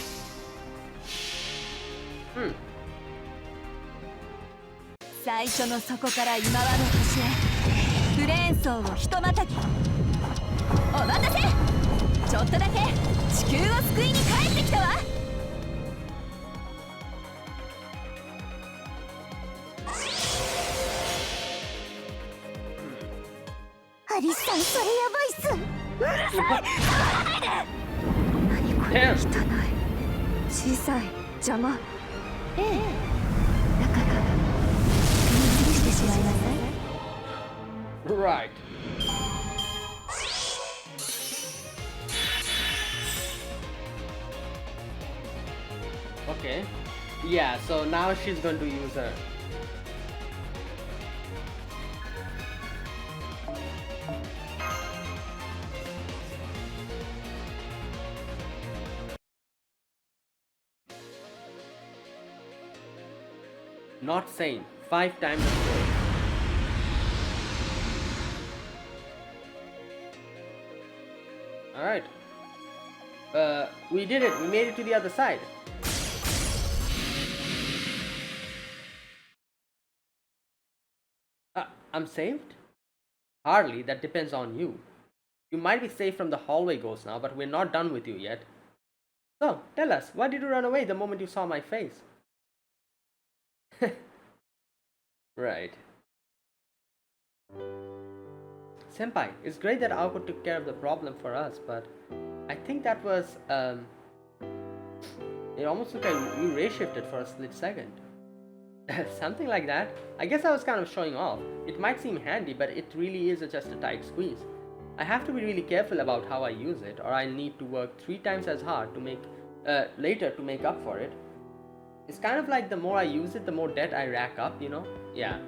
最初の底から今はの星へ。ブレーン層をひとまたぎ。お待たせ。ちょっとだけ地球を救いに帰ってきたわ。アリスさん、それやばいっす。うるさい。触らないで。何これ、汚い。小さい。邪魔。ええ。だから踏み潰してしまいなさい。Right. Okay. Yeah, so now she's going to use her. Not sane. 5 times the score. Alright. We did it. We made it to the other side. I'm saved? Hardly. That depends on you. You might be safe from the hallway ghost now, but we're not done with you yet. So, tell us, why did you run away the moment you saw my face? Right. Senpai, it's great that Aoko took care of the problem for us, but I think that was, it almost looked like you ray-shifted for a split second. Something like that. I guess I was kind of showing off. It might seem handy, but it really is just a tight squeeze. I have to be really careful about how I use it, or I'll need to work 3 times as hard to make later to make up for it. It's kind of like the more I use it, the more debt I rack up, you know? Yeah.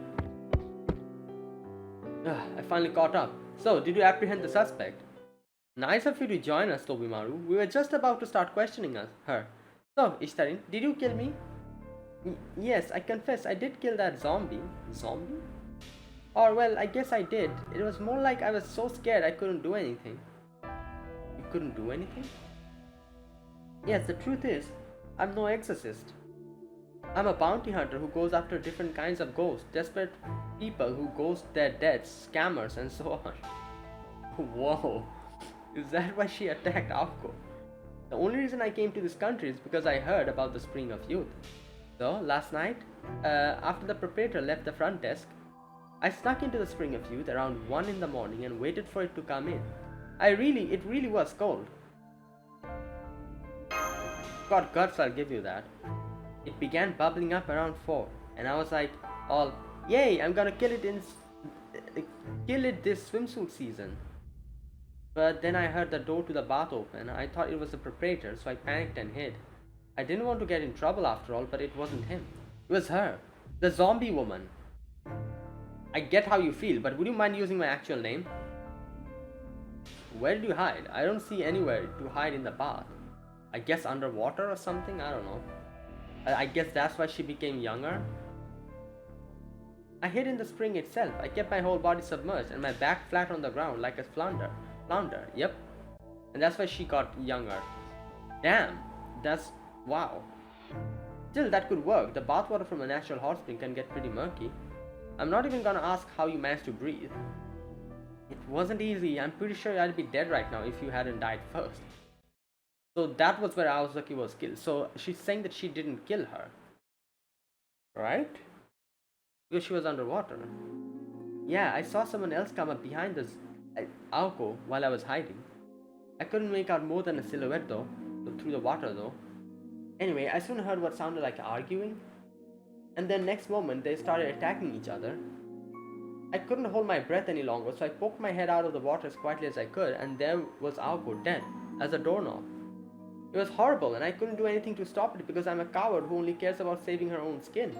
I finally caught up. So, did you apprehend the suspect? Nice of you to join us, Tobimaru. We were just about to start questioning her. So, Ishitarin, did you kill me? Yes, I confess I did kill that zombie. Zombie? Or well, I guess I did. It was more like I was so scared I couldn't do anything. You couldn't do anything? Yes, the truth is, I'm no exorcist. I'm a bounty hunter who goes after different kinds of ghosts, desperate people who ghost their deads, scammers, and so on. Whoa, is that why she attacked Aoko? The only reason I came to this country is because I heard about the Spring of Youth. So, last night, after the preparator left the front desk, I snuck into the Spring of Youth around 1 in the morning and waited for it to come in. It really was cold. Got guts, I'll give you that. It began bubbling up around 4, and I was like, all, yay, I'm gonna kill it this swimsuit season. But then I heard the door to the bath open. I thought it was the preparator, so I panicked and hid. I didn't want to get in trouble after all, but it wasn't him. It was her, the zombie woman. I get how you feel, but would you mind using my actual name? Where did you hide? I don't see anywhere to hide in the bath. I guess underwater or something? I don't know. I guess that's why she became younger. I hid in the spring itself. I kept my whole body submerged and my back flat on the ground like a flounder. Yep. And that's why she got younger. Damn. That's... wow. Still, that could work. The bathwater from a natural hot spring can get pretty murky. I'm not even gonna ask how you managed to breathe. It wasn't easy. I'm pretty sure I'd be dead right now if you hadn't died first. So that was where Aozaki was killed. So she's saying that she didn't kill her. Right? Because she was underwater. Yeah, I saw someone else come up behind this Aoko while I was hiding. I couldn't make out more than a silhouette though, through the water though. Anyway, I soon heard what sounded like arguing. And then next moment, they started attacking each other. I couldn't hold my breath any longer, so I poked my head out of the water as quietly as I could, and there was Aoko dead, as a doorknob. It was horrible, and I couldn't do anything to stop it because I'm a coward who only cares about saving her own skin.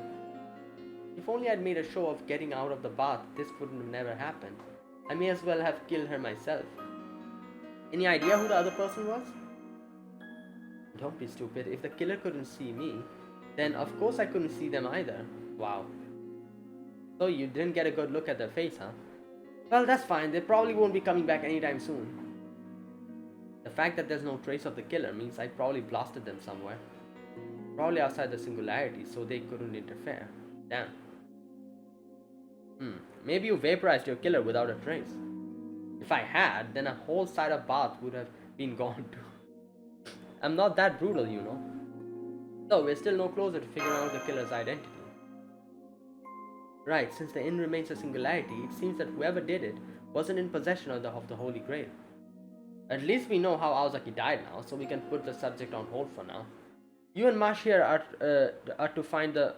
If only I'd made a show of getting out of the bath, this wouldn't have never happened. I may as well have killed her myself. Any idea who the other person was? Don't be stupid. If the killer couldn't see me, then of course I couldn't see them either. Wow. So you didn't get a good look at their face, huh? Well, that's fine. They probably won't be coming back anytime soon. The fact that there's no trace of the killer means I probably blasted them somewhere. Probably outside the singularity, so they couldn't interfere. Damn. Maybe you vaporized your killer without a trace. If I had, then a whole side of bath would have been gone too. I'm not that brutal, you know. So we're still no closer to figuring out the killer's identity. Right, since the inn remains a singularity, it seems that whoever did it wasn't in possession of the Holy Grail. At least we know how Aozaki died now, so we can put the subject on hold for now. You and Mash here are to find the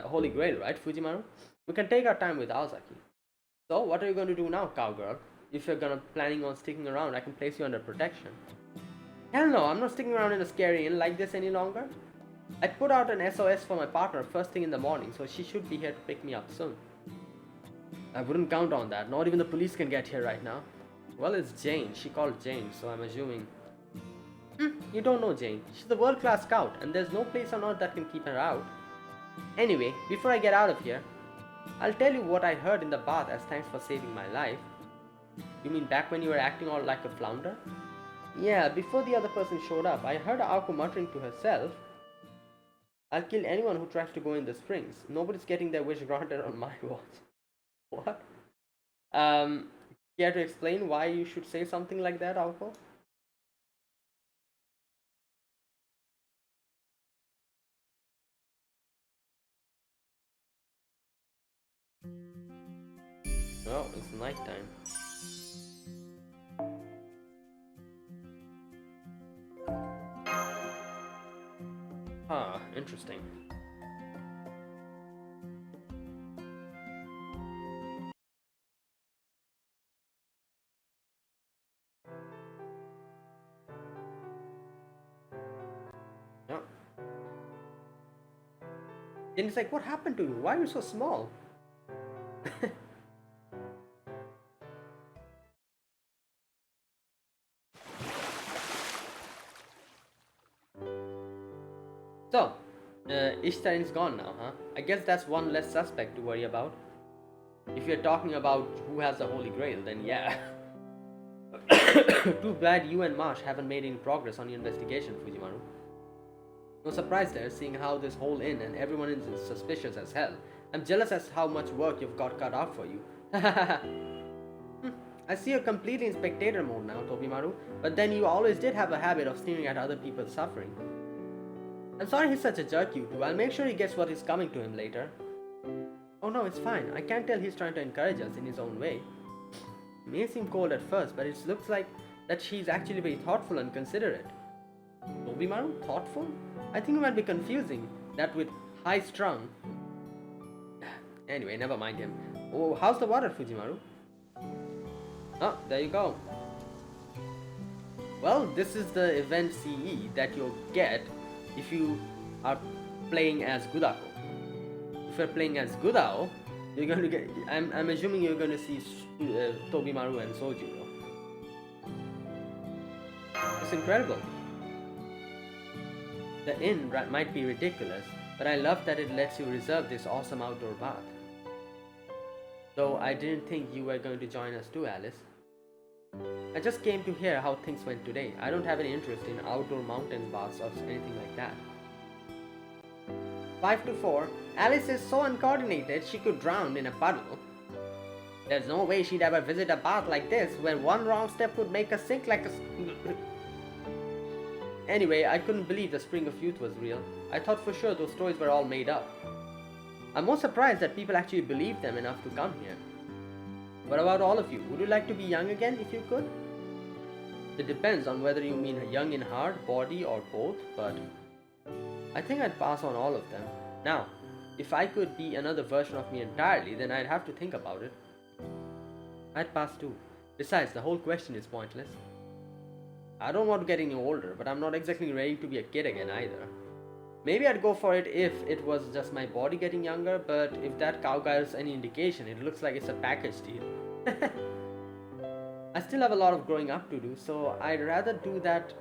Holy Grail, right, Fujimaru? We can take our time with Aozaki. So, what are you going to do now, cowgirl? If you're planning on sticking around, I can place you under protection. Hell no, I'm not sticking around in a scary inn like this any longer. I put out an SOS for my partner first thing in the morning, so she should be here to pick me up soon. I wouldn't count on that. Not even the police can get here right now. Well, it's Jane. She called Jane, so I'm assuming... You don't know Jane. She's a world-class scout, and there's no place on earth that can keep her out. Anyway, before I get out of here, I'll tell you what I heard in the bath as thanks for saving my life. You mean back when you were acting all like a flounder? Yeah, before the other person showed up, I heard Aoko muttering to herself, I'll kill anyone who tries to go in the springs. Nobody's getting their wish granted on my watch. What? Care to explain why you should say something like that, Aoko? Oh, it's nighttime. Ah, interesting. Yeah. Then it's like, what happened to you? Why are you so small? So, Ishtarin's gone now, huh? I guess that's one less suspect to worry about. If you're talking about who has the Holy Grail, then yeah. Too bad you and Marsh haven't made any progress on your investigation, Fujimaru. No surprise there, seeing how this whole inn and everyone is suspicious as hell. I'm jealous as how much work you've got cut out for you. I see you're completely in spectator mode now, Tobimaru, but then you always did have a habit of sneering at other people's suffering. I'm sorry he's such a jerk, you two. I'll make sure he gets what is coming to him later. Oh no, it's fine. I can tell he's trying to encourage us in his own way. It may seem cold at first, but it looks like that he's actually very thoughtful and considerate. Tobimaru? Thoughtful? I think you might be confusing that with high-strung. Anyway, never mind him. Oh, how's the water, Fujimaru? Oh, there you go. Well, this is the event CE that you'll get if you are playing as Gudako. If you're playing as Gudao, you're going to get. I'm assuming you're going to see Tobimaru and Sojiro. It's incredible. The inn might be ridiculous, but I love that it lets you reserve this awesome outdoor bath. Though I didn't think you were going to join us too, Alice. I just came to hear how things went today. I don't have any interest in outdoor mountain baths or anything like that. 5 to 4. Alice is so uncoordinated she could drown in a puddle. There's no way she'd ever visit a bath like this where one wrong step would make her sink like a... Anyway, I couldn't believe the Spring of Youth was real. I thought for sure those stories were all made up. I'm more surprised that people actually believed them enough to come here. What about all of you? Would you like to be young again if you could? It depends on whether you mean young in heart, body, or both, but I think I'd pass on all of them. Now, if I could be another version of me entirely, then I'd have to think about it. I'd pass too. Besides, the whole question is pointless. I don't want to get any older, but I'm not exactly ready to be a kid again either. Maybe I'd go for it if it was just my body getting younger, but if that cowgirl's any indication, it looks like it's a package deal. I still have a lot of growing up to do, so I'd rather do that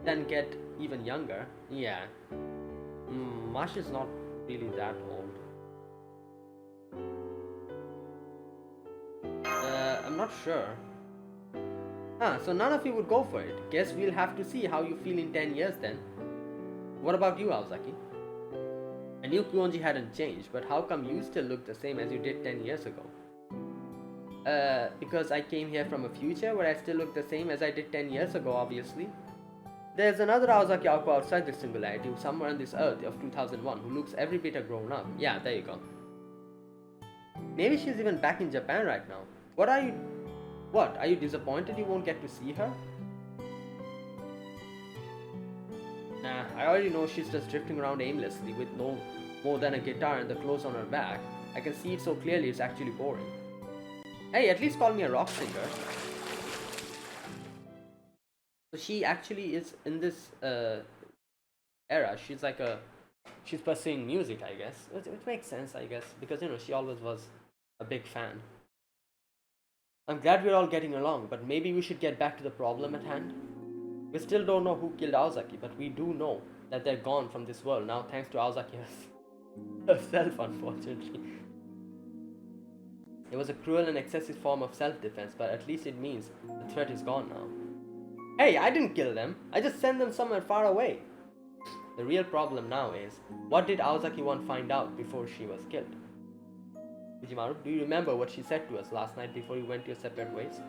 than get even younger. Yeah. Marsh is not really that old. I'm not sure. So none of you would go for it. Guess we'll have to see how you feel in 10 years then. What about you, Aozaki? I knew Kuonji hadn't changed, but how come you still look the same as you did 10 years ago? Because I came here from a future where I still look the same as I did 10 years ago, obviously. There's another Aozaki Aoko outside this singularity, somewhere on this earth of 2001, who looks every bit a grown up. Yeah, there you go. Maybe she's even back in Japan right now. What? Are you disappointed you won't get to see her? Nah, I already know she's just drifting around aimlessly with no more than a guitar and the clothes on her back. I can see it so clearly it's actually boring. Hey, at least call me a rock singer. So she actually is in this era. She's pursuing music, I guess. It makes sense, I guess, because she always was a big fan. I'm glad we're all getting along, but maybe we should get back to the problem at hand. We still don't know who killed Aozaki, but we do know that they're gone from this world now thanks to Aozaki herself, unfortunately. It was a cruel and excessive form of self-defense, but at least it means the threat is gone now. Hey, I didn't kill them. I just sent them somewhere far away. The real problem now is, what did Aozaki-1 find out before she was killed? Fujimaru, do you remember what she said to us last night before you went your separate ways?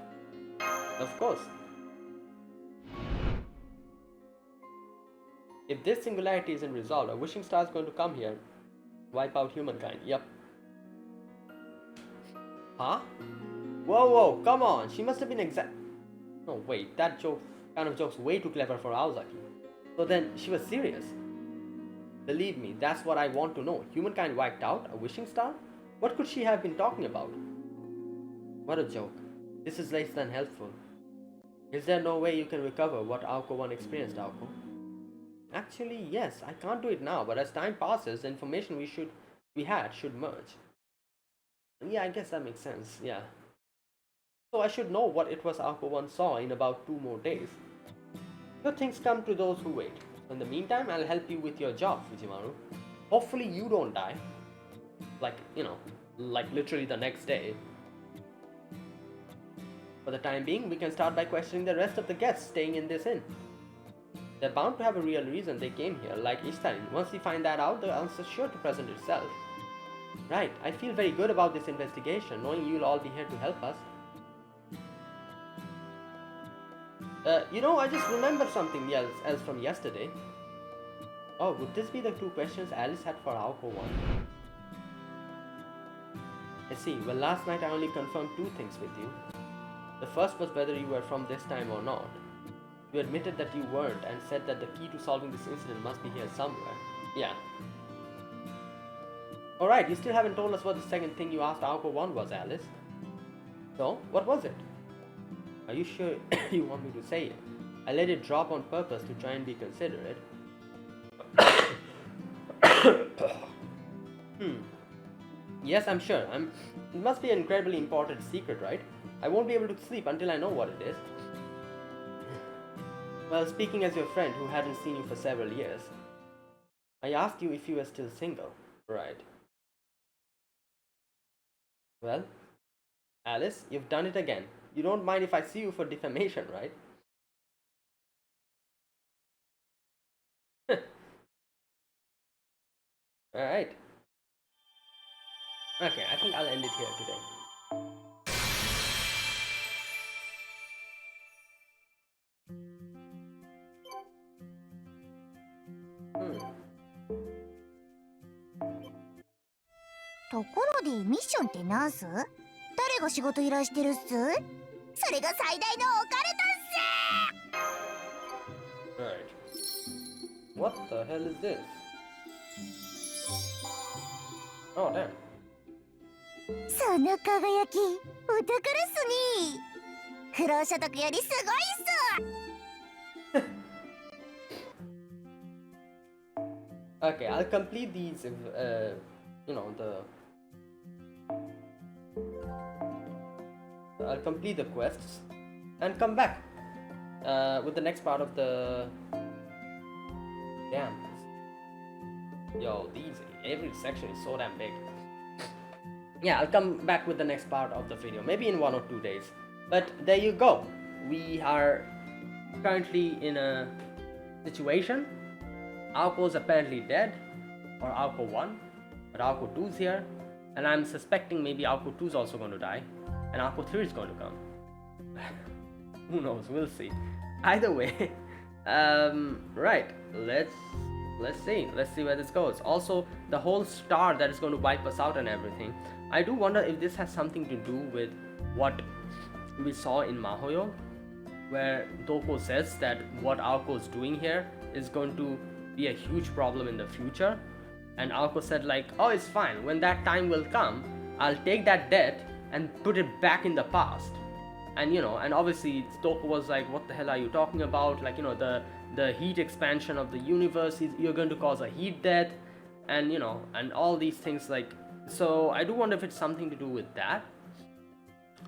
Of course. If this singularity isn't resolved, a wishing star is going to come here and wipe out humankind. Yep. Huh? Whoa, come on. She must have been No, wait, that kind of joke's way too clever for Aozaki. So then, she was serious. Believe me, that's what I want to know. Humankind wiped out? A wishing star? What could she have been talking about? What a joke. This is less than helpful. Is there no way you can recover what Aoko-1 experienced, Aoko? Actually, yes, I can't do it now, but as time passes, the information we had should merge. Yeah, I guess that makes sense, yeah. So I should know what it was Aoko-1 saw in about 2 more days. Good things come to those who wait. So in the meantime, I'll help you with your job, Fujimaru. Hopefully you don't die. Like, like literally the next day. For the time being, we can start by questioning the rest of the guests staying in this inn. They're bound to have a real reason they came here, like Ishitarin. Once we find that out, the answer's sure to present itself. Right, I feel very good about this investigation, knowing you'll all be here to help us. I just remembered something else from yesterday. Oh, would this be the 2 questions Alice had for Aoko-1? I see. Well, last night I only confirmed 2 things with you. The first was whether you were from this time or not. You admitted that you weren't and said that the key to solving this incident must be here somewhere. Yeah. Alright, you still haven't told us what the second thing you asked Aoko-1 was, Alice. So, what was it? Are you sure you want me to say it? I let it drop on purpose to try and be considerate. Yes, I'm sure. It must be an incredibly important secret, right? I won't be able to sleep until I know what it is. Well, speaking as your friend who hadn't seen you for several years, I asked you if you were still single, right? Well, Alice, you've done it again. You don't mind if I see you for defamation, right? Alright. Okay, I think I'll end it here today. Hmm. ところでミッションってなんす？誰が仕事依頼してるっす？それが最大のオカルトっす！ Right. What the hell is this? Oh, damn. その輝き、お宝っすね。不労所得よりすごいっす。Okay, I'll complete these, I'll complete the quests and come back with the next part of the... Damn. Yo, every section is so damn big. Yeah, I'll come back with the next part of the video, maybe in 1 or 2 days. But there you go. We are currently in a situation. Aoko's apparently dead, or Aoko-1, but Aoko-2's here, and I'm suspecting maybe Aoko-2's also going to die, and Aoko-3 is going to come. Who knows? We'll see. Either way, right? Let's see where this goes. Also, the whole star that is going to wipe us out and everything. I do wonder if this has something to do with what we saw in Mahoyo, where Doko says that what Aoko is doing here is going to be a huge problem in the future, and Aoko said like, oh, it's fine, when that time will come, I'll take that debt and put it back in the past. And and obviously Doko was like, what the hell are you talking about? Like, the heat expansion of the universe, you're going to cause a heat death, and and all these things. Like, so I do wonder if it's something to do with that.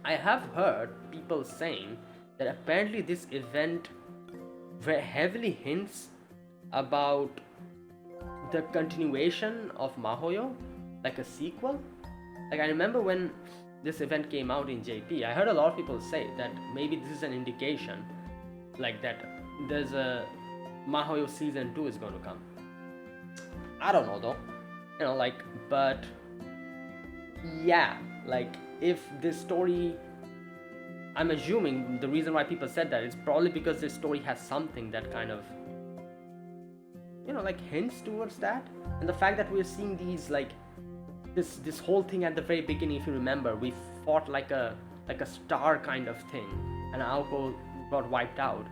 I have heard people saying that apparently this event very heavily hints about the continuation of Mahoyo, like a sequel. Like, I remember when this event came out in JP, I heard a lot of people say that maybe this is an indication, like that there's a Mahoyo season 2 is going to come. I don't know though, you know, like, but yeah, like if this story, I'm assuming the reason why people said that is probably because this story has something that kind of, you know, like hints towards that. And the fact that we're seeing these, like this whole thing at the very beginning, if you remember, we fought like a star kind of thing, and Aoko got wiped out.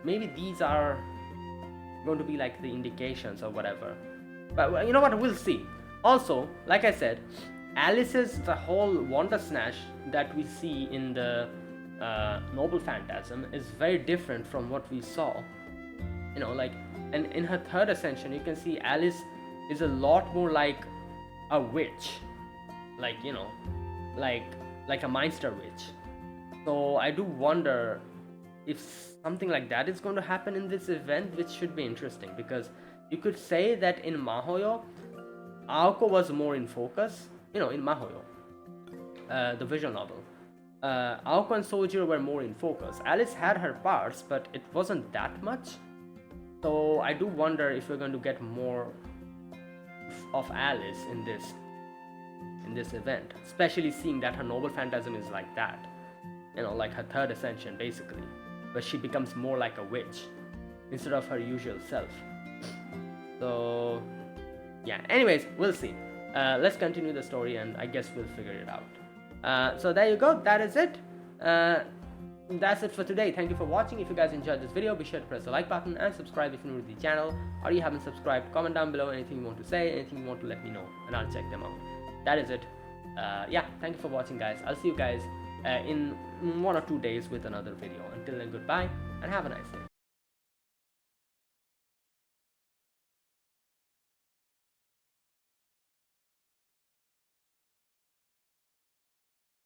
Maybe these are going to be like the indications or whatever. But you know what, we'll see. Also, like I said, Alice's the whole Wanda Snatch that we see in the Noble Phantasm is very different from what we saw. You know, like, and in her third ascension, you can see Alice is a lot more like a witch, like, you know, like a Minster witch. So I do wonder if something like that is going to happen in this event, which should be interesting, because you could say that in Mahoyo, Aoko was more in focus. You know, in Mahoyo, the visual novel, Aoko and Sojiro were more in focus. Alice had her parts, but it wasn't that much. So I do wonder if we're going to get more of Alice in this event, especially seeing that her Noble Phantasm is like that, you know, like her third ascension basically, but she becomes more like a witch instead of her usual self. So yeah, anyways, we'll see. Let's continue the story, and I guess we'll figure it out. So there you go, that is it. That's it for today. Thank you for watching. If you guys enjoyed this video, be sure to press the like button and subscribe if you're new to the channel, or you haven't subscribed. Comment down below anything you want to say, anything you want to let me know, and I'll check them out. That is it. Yeah, thank you for watching, guys. I'll see you guys in 1 or 2 days with another video. Until then, goodbye and have a nice day.